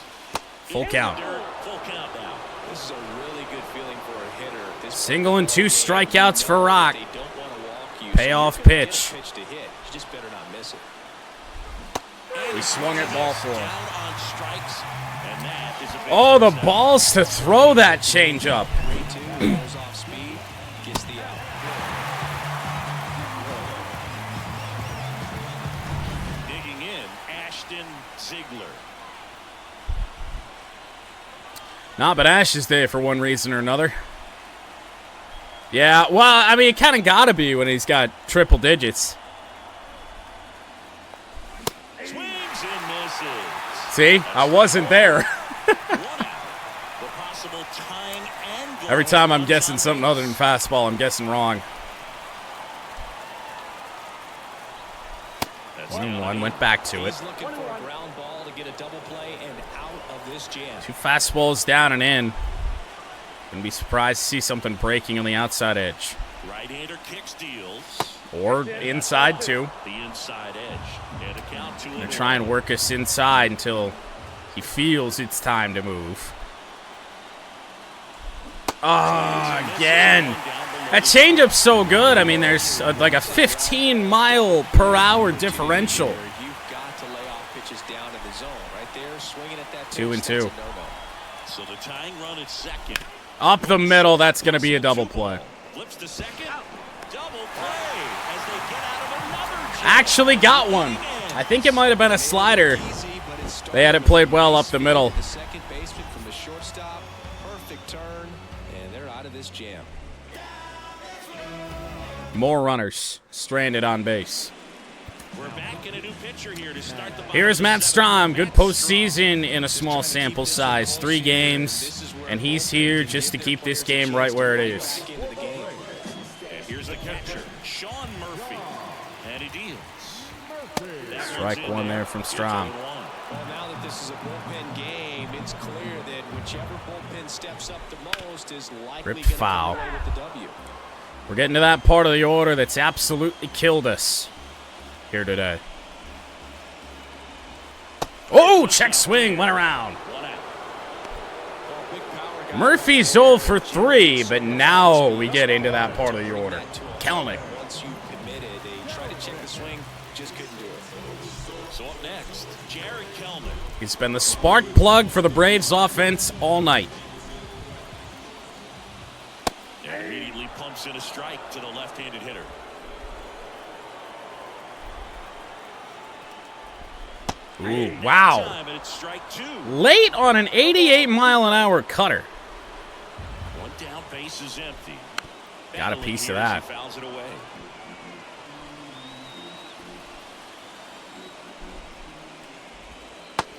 Full count. Full count now. This is a really good feeling for a hitter. Single and 2 strikeouts for Rock. They don't want to walk you. Payoff pitch. Pitch to hit. You just better not miss it. He swung at ball 4. Down on strikes, and that is a big Oh, the touchdown. balls to throw that changeup. 3-2. Goes off speed. Gets the out. Digging in, Ashton Ziegler. Nah, but Ash is there for one reason or another. Yeah, well, I mean, it kind of got to be when he's got triple digits. Swings and misses. See, I wasn't there. 1 out. The possible tying and goal Every time I'm on guessing top something base. other than fastball, I'm guessing wrong. That's 1-1, went back to it. He's looking for a ground ball to get a double play and out of this jam. 2 fastballs down and in. Gonna be surprised to see something breaking on the outside edge. Right-hander kicks, deals. Or inside, too. The inside edge. And a count 2 They're trying to work us inside until he feels it's time to move. Ah, again. That changeup's so good. I mean, there's like a 15-mile-per-hour differential. You've got to lay off pitches down in the zone. Right there, swinging at that pitch. 2 and 2. That's a no-no. So the tying run at second. Up the middle, that's going to be a double play. Flips to second. Double play as they get out of another jam. Actually got one. I think it might have been a slider. Easy, but it started They had it played well up the middle. The second baseman from the shortstop. Perfect turn, and they're out of this jam. More runners stranded on base. We're back in a new pitcher here to start the Here's Matt Strom. Good postseason in a small sample size. 3 games, and he's here just to keep this game right where it is. Back into the game. And here's the catcher, Sean Murphy. And he deals. Strike 1 there from Strom. Well, now that this is a bullpen game, it's clear that whichever bullpen steps up the most is likely Rip going to foul. come away with the W. We're getting to that part of the order that's absolutely killed us here today. Oh, check swing, went around. Murphy's 0 for 3, but now we get into that part of the order. Kelnick. Once you committed, they try to check the swing, just couldn't do it. So up next, Jared Kelman. He's been the spark plug for the Braves offense all night. And immediately pumps in a strike to the left-handed hitter. Ooh, wow. Time, and it's strike 2. Late on an 88-mile-an-hour cutter. One down, base is empty. Got a Battling piece of here as that. he fouls it away.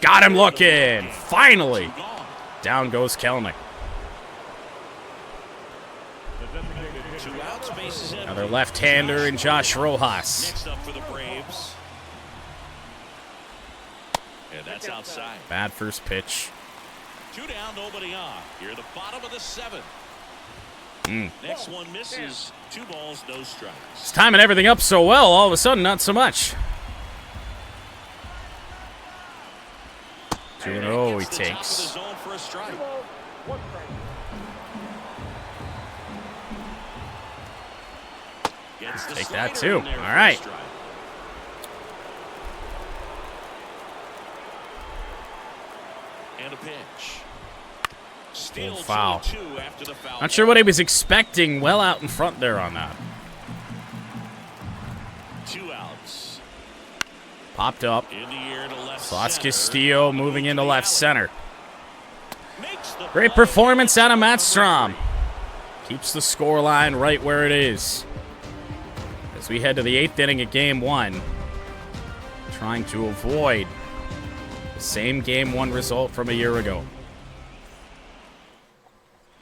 Got him looking. Finally. Gone. Down goes Kelnick. 2 outs, base is empty. Another left-hander in Josh Rojas. Next up for the Braves. And that's outside. Bad first pitch. 2 down, nobody on. Here at the bottom of the 7th. Next one misses. 2 balls, no strikes. He's timing everything up so well, all of a sudden, not so much. 2-0 he takes. Take that too. All right. And a pitch. Full foul. Not sure what he was expecting. Well out in front there on that. 2 outs. Popped up. In the air to left Slots center. Castillo moving into left center. Great performance out of Matt Strom. Keeps the scoreline right where it is. As we head to the 8th inning of Game 1. Trying to avoid the same Game 1 result from a year ago.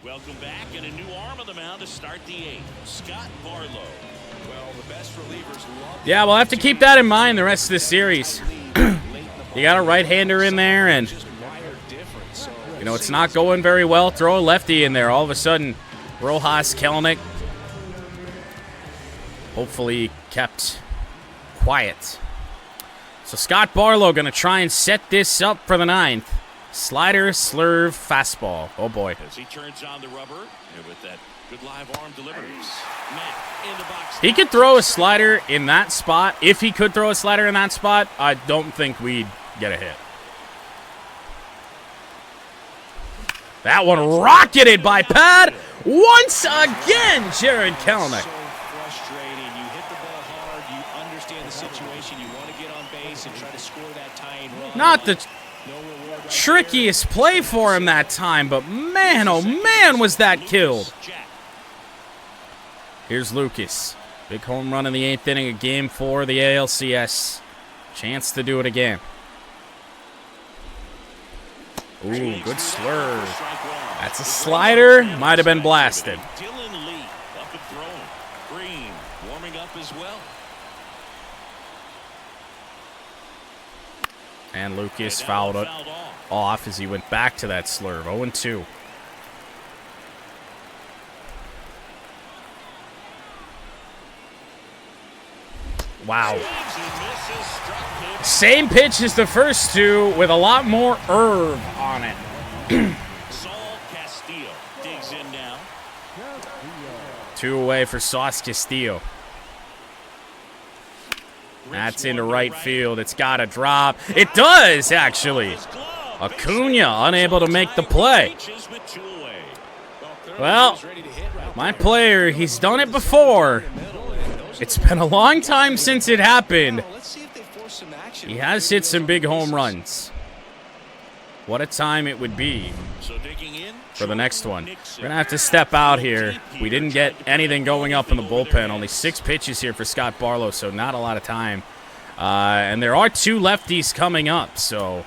Welcome back, and a new arm on the mound to start the 8th. Scott Barlow. Well, the best relievers love. Yeah, we'll have to keep that in mind the rest of the series. You got a right-hander in there, and you know it's not going very well. Throw a lefty in there. All of a sudden, Rojas Kelenic hopefully kept quiet. So Scott Barlow going to try and set this up for the 9th. Slider, slurve, fastball. Oh, boy. As he turns on the rubber, and with that good live arm delivers. Matt in the box. He could throw a slider in that spot. If he could throw a slider in that spot, I don't think we'd get a hit. That one rocketed by Pad. Once again, Jared Kelenic. So frustrating. You hit the ball hard. You understand the situation. You want to get on base and try to score that tying run. Not the trickiest play for him that time, but man, oh man, was that killed. Here's Lucas. Big home run in the 8th inning of Game 4 of the ALCS. Chance to do it again. Ooh, good slurve. That's a slider. Might have been blasted. Dylan Lee up and throwing. Green warming up as well. And Lucas fouled it off as he went back to that slurve. 0-2. Wow. Same pitch as the first two with a lot more Irv on it. Saul Castillo digs in now. 2 away for Sauce Castillo. That's into right field. It's got to drop. It does, actually. Acuna unable to make the play. Well, my player, he's done it before. It's been a long time since it happened. He has hit some big home runs. What a time it would be for the next one. We're going to have to step out here. We didn't get anything going up in the bullpen. Only 6 pitches here for Scott Barlow, so not a lot of time. And there are 2 lefties coming up, so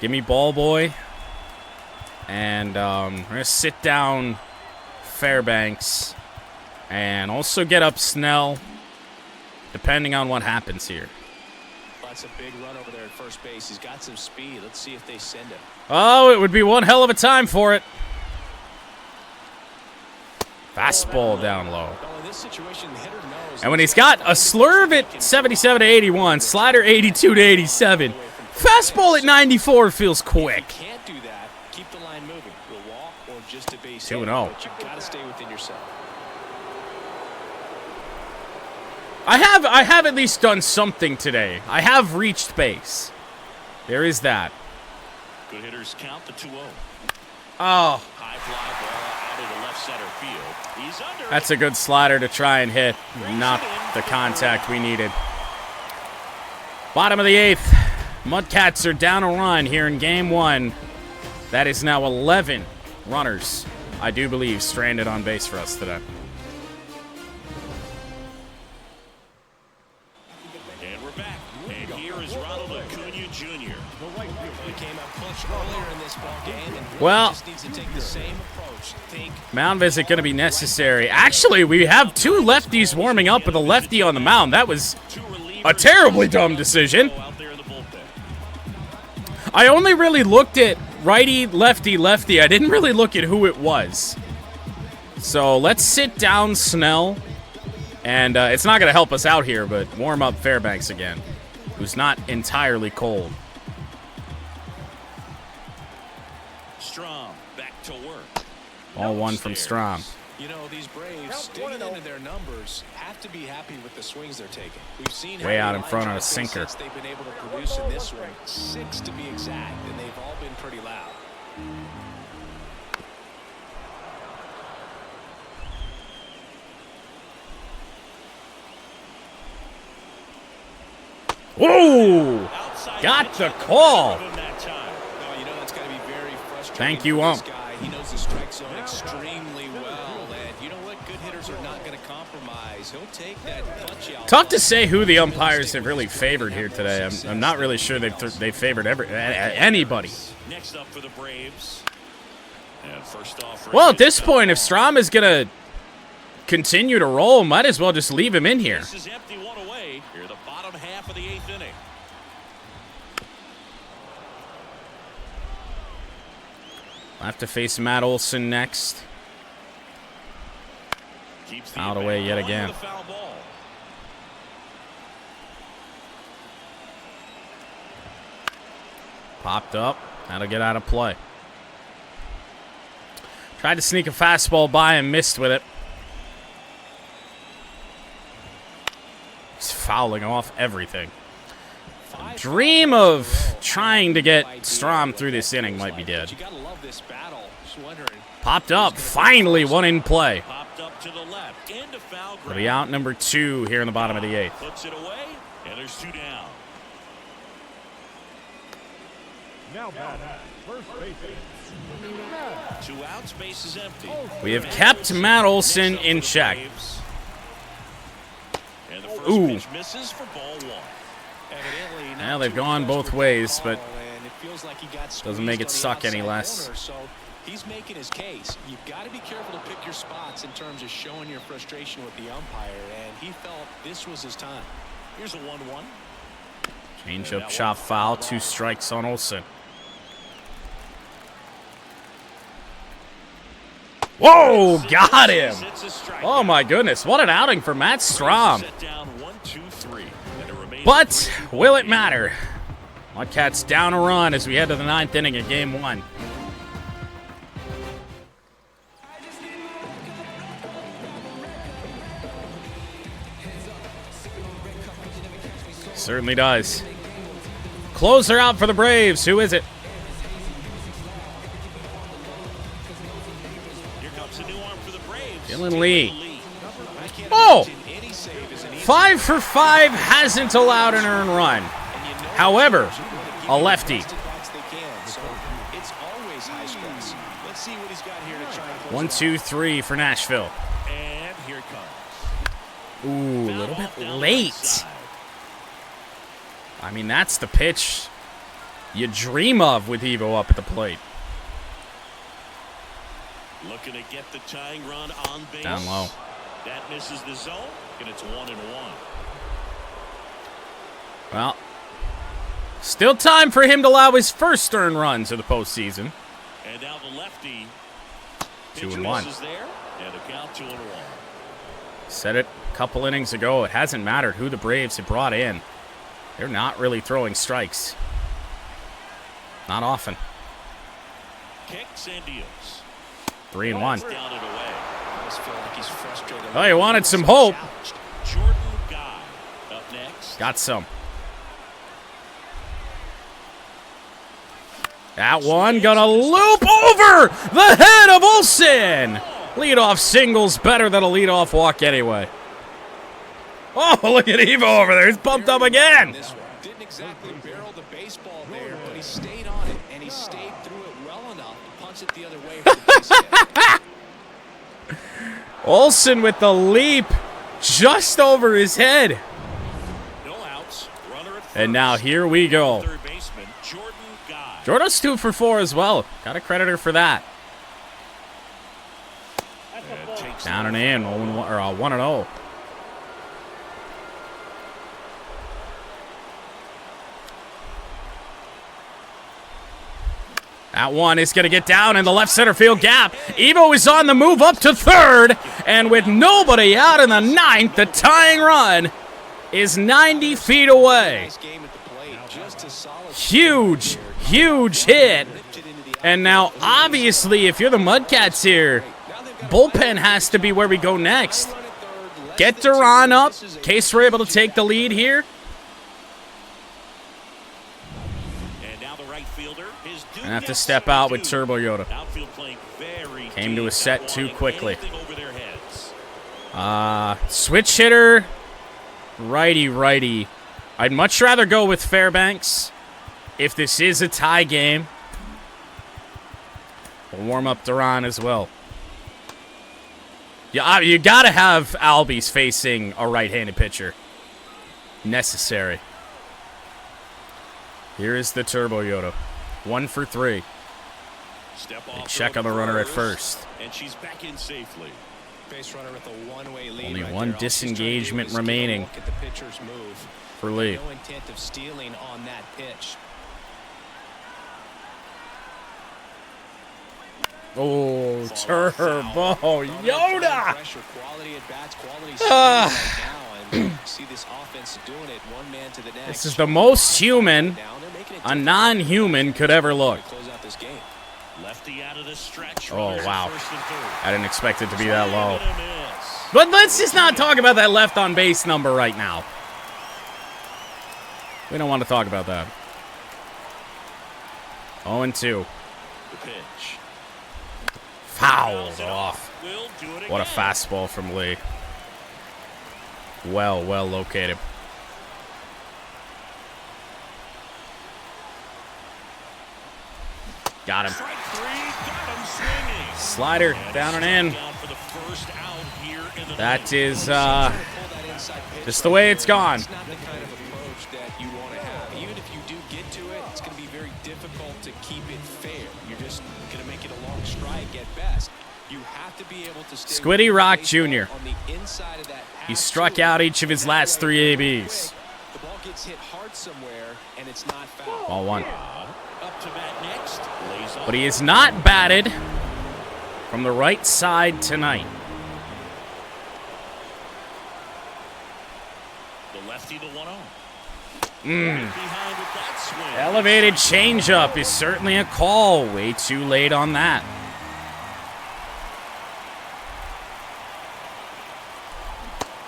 give me ball boy. And we're going to sit down Fairbanks and also get up Snell, depending on what happens here. That's a big run over there at first base. He's got some speed. Let's see if they send him. Oh, it would be one hell of a time for it. Fastball down low. Well, in this situation, the hitter knows. And when he's got a slurve at 77 to 81, slider 82 to 87, fastball at 94 feels quick. Can't do that. Keep the line moving. We'll walk or just a base 2-0. hit, but you've got to stay within yourself. I have at least done something today. I have reached base. There is that. Good hitters count the 2-0. Oh, High fly ball out into left center field. He's under. that's a good slider to try and hit. Not the contact we needed. Bottom of the 8th. Mudcats are down a run here in Game 1. That is now 11 runners, I do believe, stranded on base for us today. And we're back. And here is Ronald Acuna Jr. He came up clutch earlier in this ball game, and Well, just needs to take the same approach. Think mound visit going to be necessary. Actually, we have 2 lefties warming up with a lefty on the mound. That was a terribly dumb decision. Out there in the bullpen. I only really looked at righty, lefty, lefty. I didn't really look at who it was. So let's sit down Snell. And it's not going to help us out here, but warm up Fairbanks again, who's not entirely cold. Strom back to work. All one from Strom. You know, these Braves, digging into their numbers, have to be happy with the swings they're taking. We've seen way out in how front on a many sinker. sets they've been able to produce in this one, 6 to be exact, and they've all been pretty loud. Whoa! Got the call. Oh, you know, that's got to be very frustrating. Thank you, for this ump. guy. He knows the strike zone extremely well, and you know what? Good hitters are not going to compromise. He'll take that punch out. Tough to say who the umpires have really favored here today. I'm not really sure they've favored anybody. Next up for the Braves. And first off, Well, at this point, if Strom is going to continue to roll, might as well just leave him in here. This is empty, one away. Here, the bottom half of the 8th inning. I have to face Matt Olson next. Keeps the Fouled away yet on again. with a foul ball. Popped up. That'll get out of play. Tried to sneak a fastball by and missed with it. He's fouling off everything. Dream of trying to get Strom through this inning might be dead. Popped up. Finally, one in play. Popped up to the left. Into foul It'll be out number 2 here in the bottom of the 8th. Puts it away, and there's 2 down. Now batting, first baseman. 2 outs, base is empty. We have kept Matt Olson in check. And the first Ooh. pitch misses for ball 1. Well, they've gone both ways, but doesn't make it suck any less. Corner, so he's making his case. You've got to be careful to pick your spots in terms of showing your frustration with the umpire, and he felt this was his time. Here's a 1-1. Change up, chop foul. 2 strikes on Olson. Whoa, got him. Oh, my goodness. What an outing for Matt Strom. Set down 1, 2, 3. And it remains But will it matter? Mudcats down a run as we head to the 9th inning of Game 1. Certainly does. Closer out for the Braves. Who is it? Here comes a new arm for the Braves. Dylan Lee. Oh! 5 for 5 hasn't allowed an earned run. However, a lefty. 1, 2, 3 for Nashville. And here it comes. Ooh, a little bit late. I mean, that's the pitch you dream of with Evo up at the plate. Looking to get the tying run on base. Down low. That misses the zone, and it's 1-1. Well, still time for him to allow his first earned runs of the postseason. And now the lefty. 2-1. Pitcher there, and a count 2-1. Said it a couple innings ago. It hasn't mattered who the Braves have brought in. They're not really throwing strikes. Not often. Kicks and deals. 3-1. Down and away. Oh, you wanted some hope. Jordan Guy up next. Got some. That one gonna loop over the head of Olson. Leadoff singles better than a leadoff walk anyway. Oh, look at Evo over there. He's pumped up again. Didn't exactly barrel the baseball there, but he stayed on it, and he stayed through it well enough to punch it the other way for the base hit. Olson with the leap just over his head. No outs. Runner at first. And now here we go. Third baseman Jordan Guy. Jordan's 2 for 4 as well. Got to credit her for that. And takes Down and in, 1-0. That one is going to get down in the left center field gap. Evo is on the move up to third. And with nobody out in the ninth, the tying run is 90 feet away. Huge, huge hit. And now, obviously, if you're the Mudcats here, bullpen has to be where we go next. Get Duran up in case we're able to take the lead here. And have to step out with Turbo Yoda. Came to a set too quickly. Switch hitter, righty. I'd much rather go with Fairbanks if this is a tie game. We'll warm up Duran as well. Yeah, you gotta have Albies facing a right-handed pitcher. Necessary. Here is the Turbo Yoda. 1 for 3. Check on the runner at first. And she's back in safely. Base runner with a one-way lead. Only one disengagement remaining for Lee. No intent of stealing on that pitch. Oh, Turbo Yoda! See this offense doing it, one man to the next. This is the most human a non-human could ever look. Oh, wow. I didn't expect it to be that low. But let's just not talk about that left on base number right now. We don't want to talk about that. 0-2. Fouled off. What a fastball from Lee. Well located. Got him. Slider down and in. That is just the way it's gone. It's not the kind of approach that you want to have. Even if you do get to it, it's going to be very difficult to keep it fair. You're just going to make it a long strike at best. You have to be able to stay Squiddy Rock Jr. on the inside of that. He struck out each of his last 3 ABs. The ball gets hit hard somewhere, and it's not foul. Ball 1. Up to bat next. But he is not batted from the right side tonight. The lefty, the 1-0. Elevated changeup is certainly a call. Way too late on that.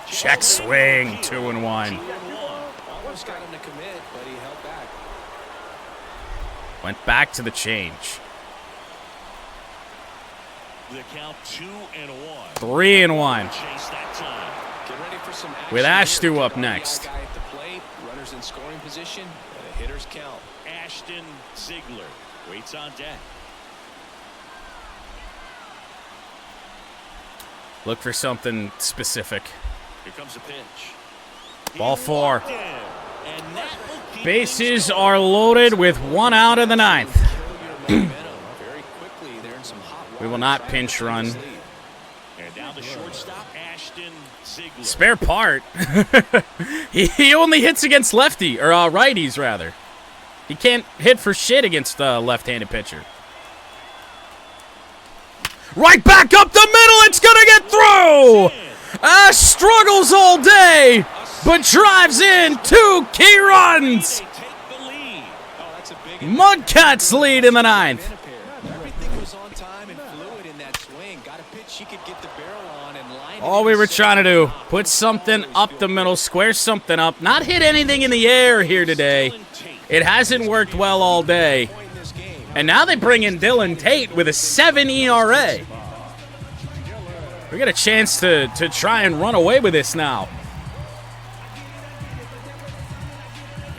Check swing, 2-1. Almost got him to commit, but he held back. Went back to the change. The count 2-1. 3-1. Chase that time. Get ready for some action With here. Ashtu up next. Guy at the plate, runners in scoring position, and a hitter's count. Ashton Ziegler waits on deck. Look for something specific. Here comes a pitch. Ball 4. And that will keep Bases are loaded with 1 out of the 9th. Very quickly, they're in some hot We will water. not pinch run. And now the shortstop, Ashton Ziegler. Spare part. he only hits against lefty, or righties, rather. He can't hit for shit against a left-handed pitcher. Right back up the middle. It's going to get through. Ash struggles all day, but drives in 2 key runs. They take the lead. Oh, that's a big Mudcats lead in the 9th. Everything was on time and fluid in that swing. Got a pitch she could get the barrel on and line it All we in were the trying to do, center. put something up the middle, square something up, not hit anything in the air here today. It hasn't worked well all day. Point in this game. And now they bring in Dylan Tate with a 7 ERA. We got a chance to try and run away with this now.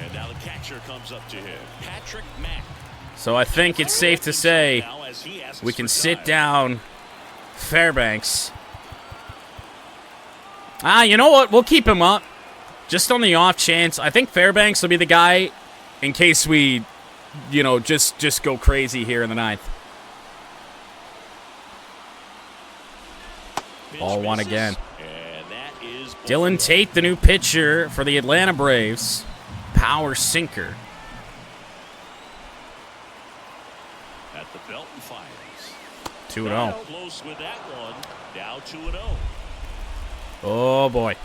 And now the catcher comes up to him. Patrick Mack. So I think it's safe to say Now as he asks we can for sit time. down Fairbanks. You know what? We'll keep him up. Just on the off chance. I think Fairbanks will be the guy in case we, just go crazy here in the 9th. Ball 1 again. And that is Dylan Tate, the new pitcher for the Atlanta Braves. Power sinker. at the belt and fires. 2-0. Close with that one. Now 2-0. Oh, boy.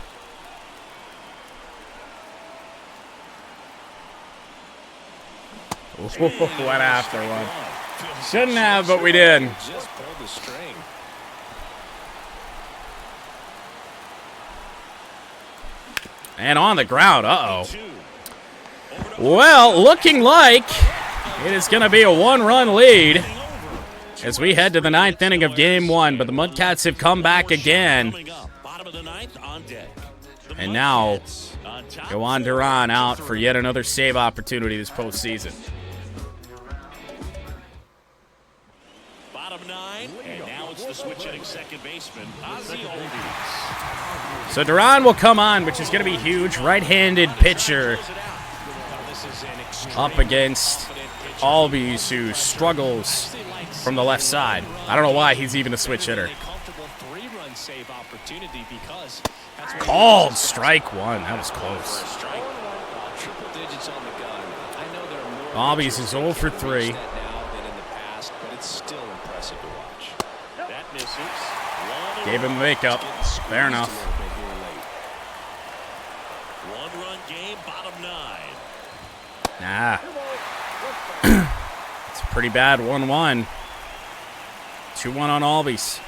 What after one? Shouldn't have, but we did. Just pulled the string. And on the ground. Uh-oh. Well, looking like it is going to be a one-run lead as we head to the 9th inning of Game 1. But the Mudcats have come back again. And now, Yohan Duran out for yet another save opportunity this postseason. Bottom 9, and now it's the switch-hitting second baseman, Ozzie. So Duran will come on, which is going to be huge. Right-handed pitcher up against Albies, who struggles from the left side. I don't know why he's even a switch hitter. Called strike one. That was close. Albies is 0 for 3. Gave him a makeup. Fair enough. One-run game, bottom 9. Nah. It's a pretty bad 1-1. 2-1 on Albies.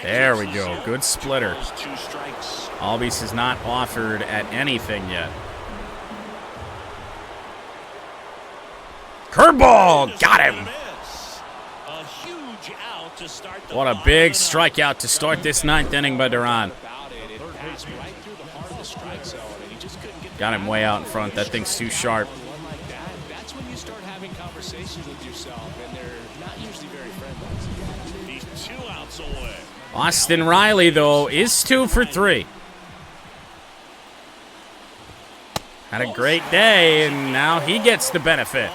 There we go. Good splitter. Albies has not offered at anything yet. Curveball! Got him! What a big strikeout to start this 9th inning by Duran. Got him way out in front. That thing's too sharp. That's when you start having conversations with yourself, and they're not usually very friendly. He's 2 outs away. Austin Riley, though, is 2 for 3. Had a great day, and now he gets the benefit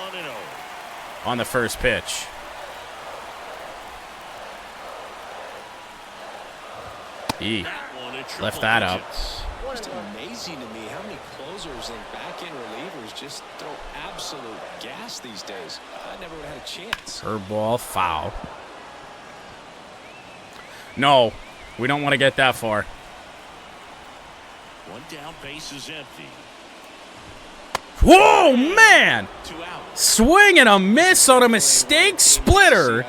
on the first pitch. He left that up. It's amazing to me how many closers and back-end relievers just throw absolute gas these days. I never would have had a chance. Curveball, foul. No, we don't want to get that far. One down, base is empty. Whoa, man! 2 outs. Swing and a miss on a mistake splitter.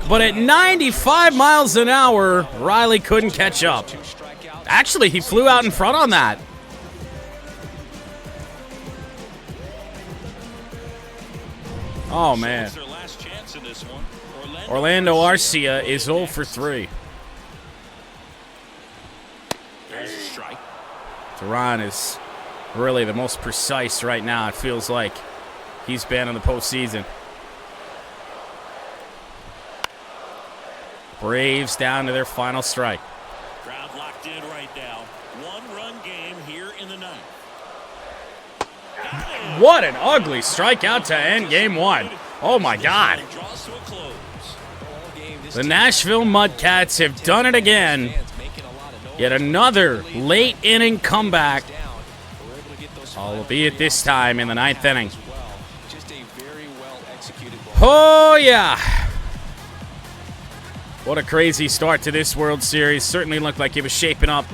But at 95 miles an hour, Riley couldn't catch up. Actually, he flew out in front on that. Oh, man. It's their last chance in this one. Orlando Arcia is 0 for 3. There's a strike. Duran is really the most precise right now. It feels like he's been in the postseason. Braves down to their final strike. Crowd locked in right now. 1-run game here in the 9th. What an ugly strikeout to end Game 1. Oh, my God. Draws to a close. The Nashville Mudcats have done it again. Yet another late inning comeback, albeit this time in the 9th inning. Oh, yeah. What a crazy start to this World Series. Certainly looked like it was shaping up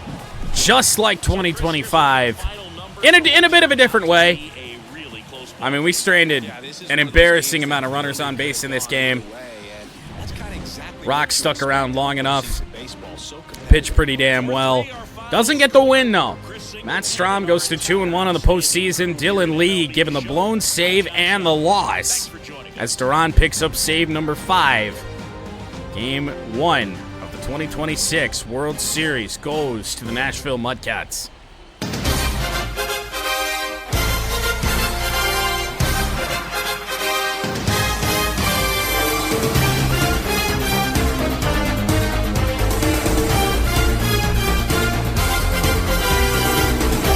just like 2025 in a bit of a different way. I mean, we stranded an embarrassing amount of runners on base in this game. Rock stuck around long enough. Pitched pretty damn well. Doesn't get the win, though. Matt Strom goes to 2-1 on the postseason. Dylan Lee given the blown save and the loss as Duran picks up save number 5. Game 1 of the 2026 World Series goes to the Nashville Mudcats.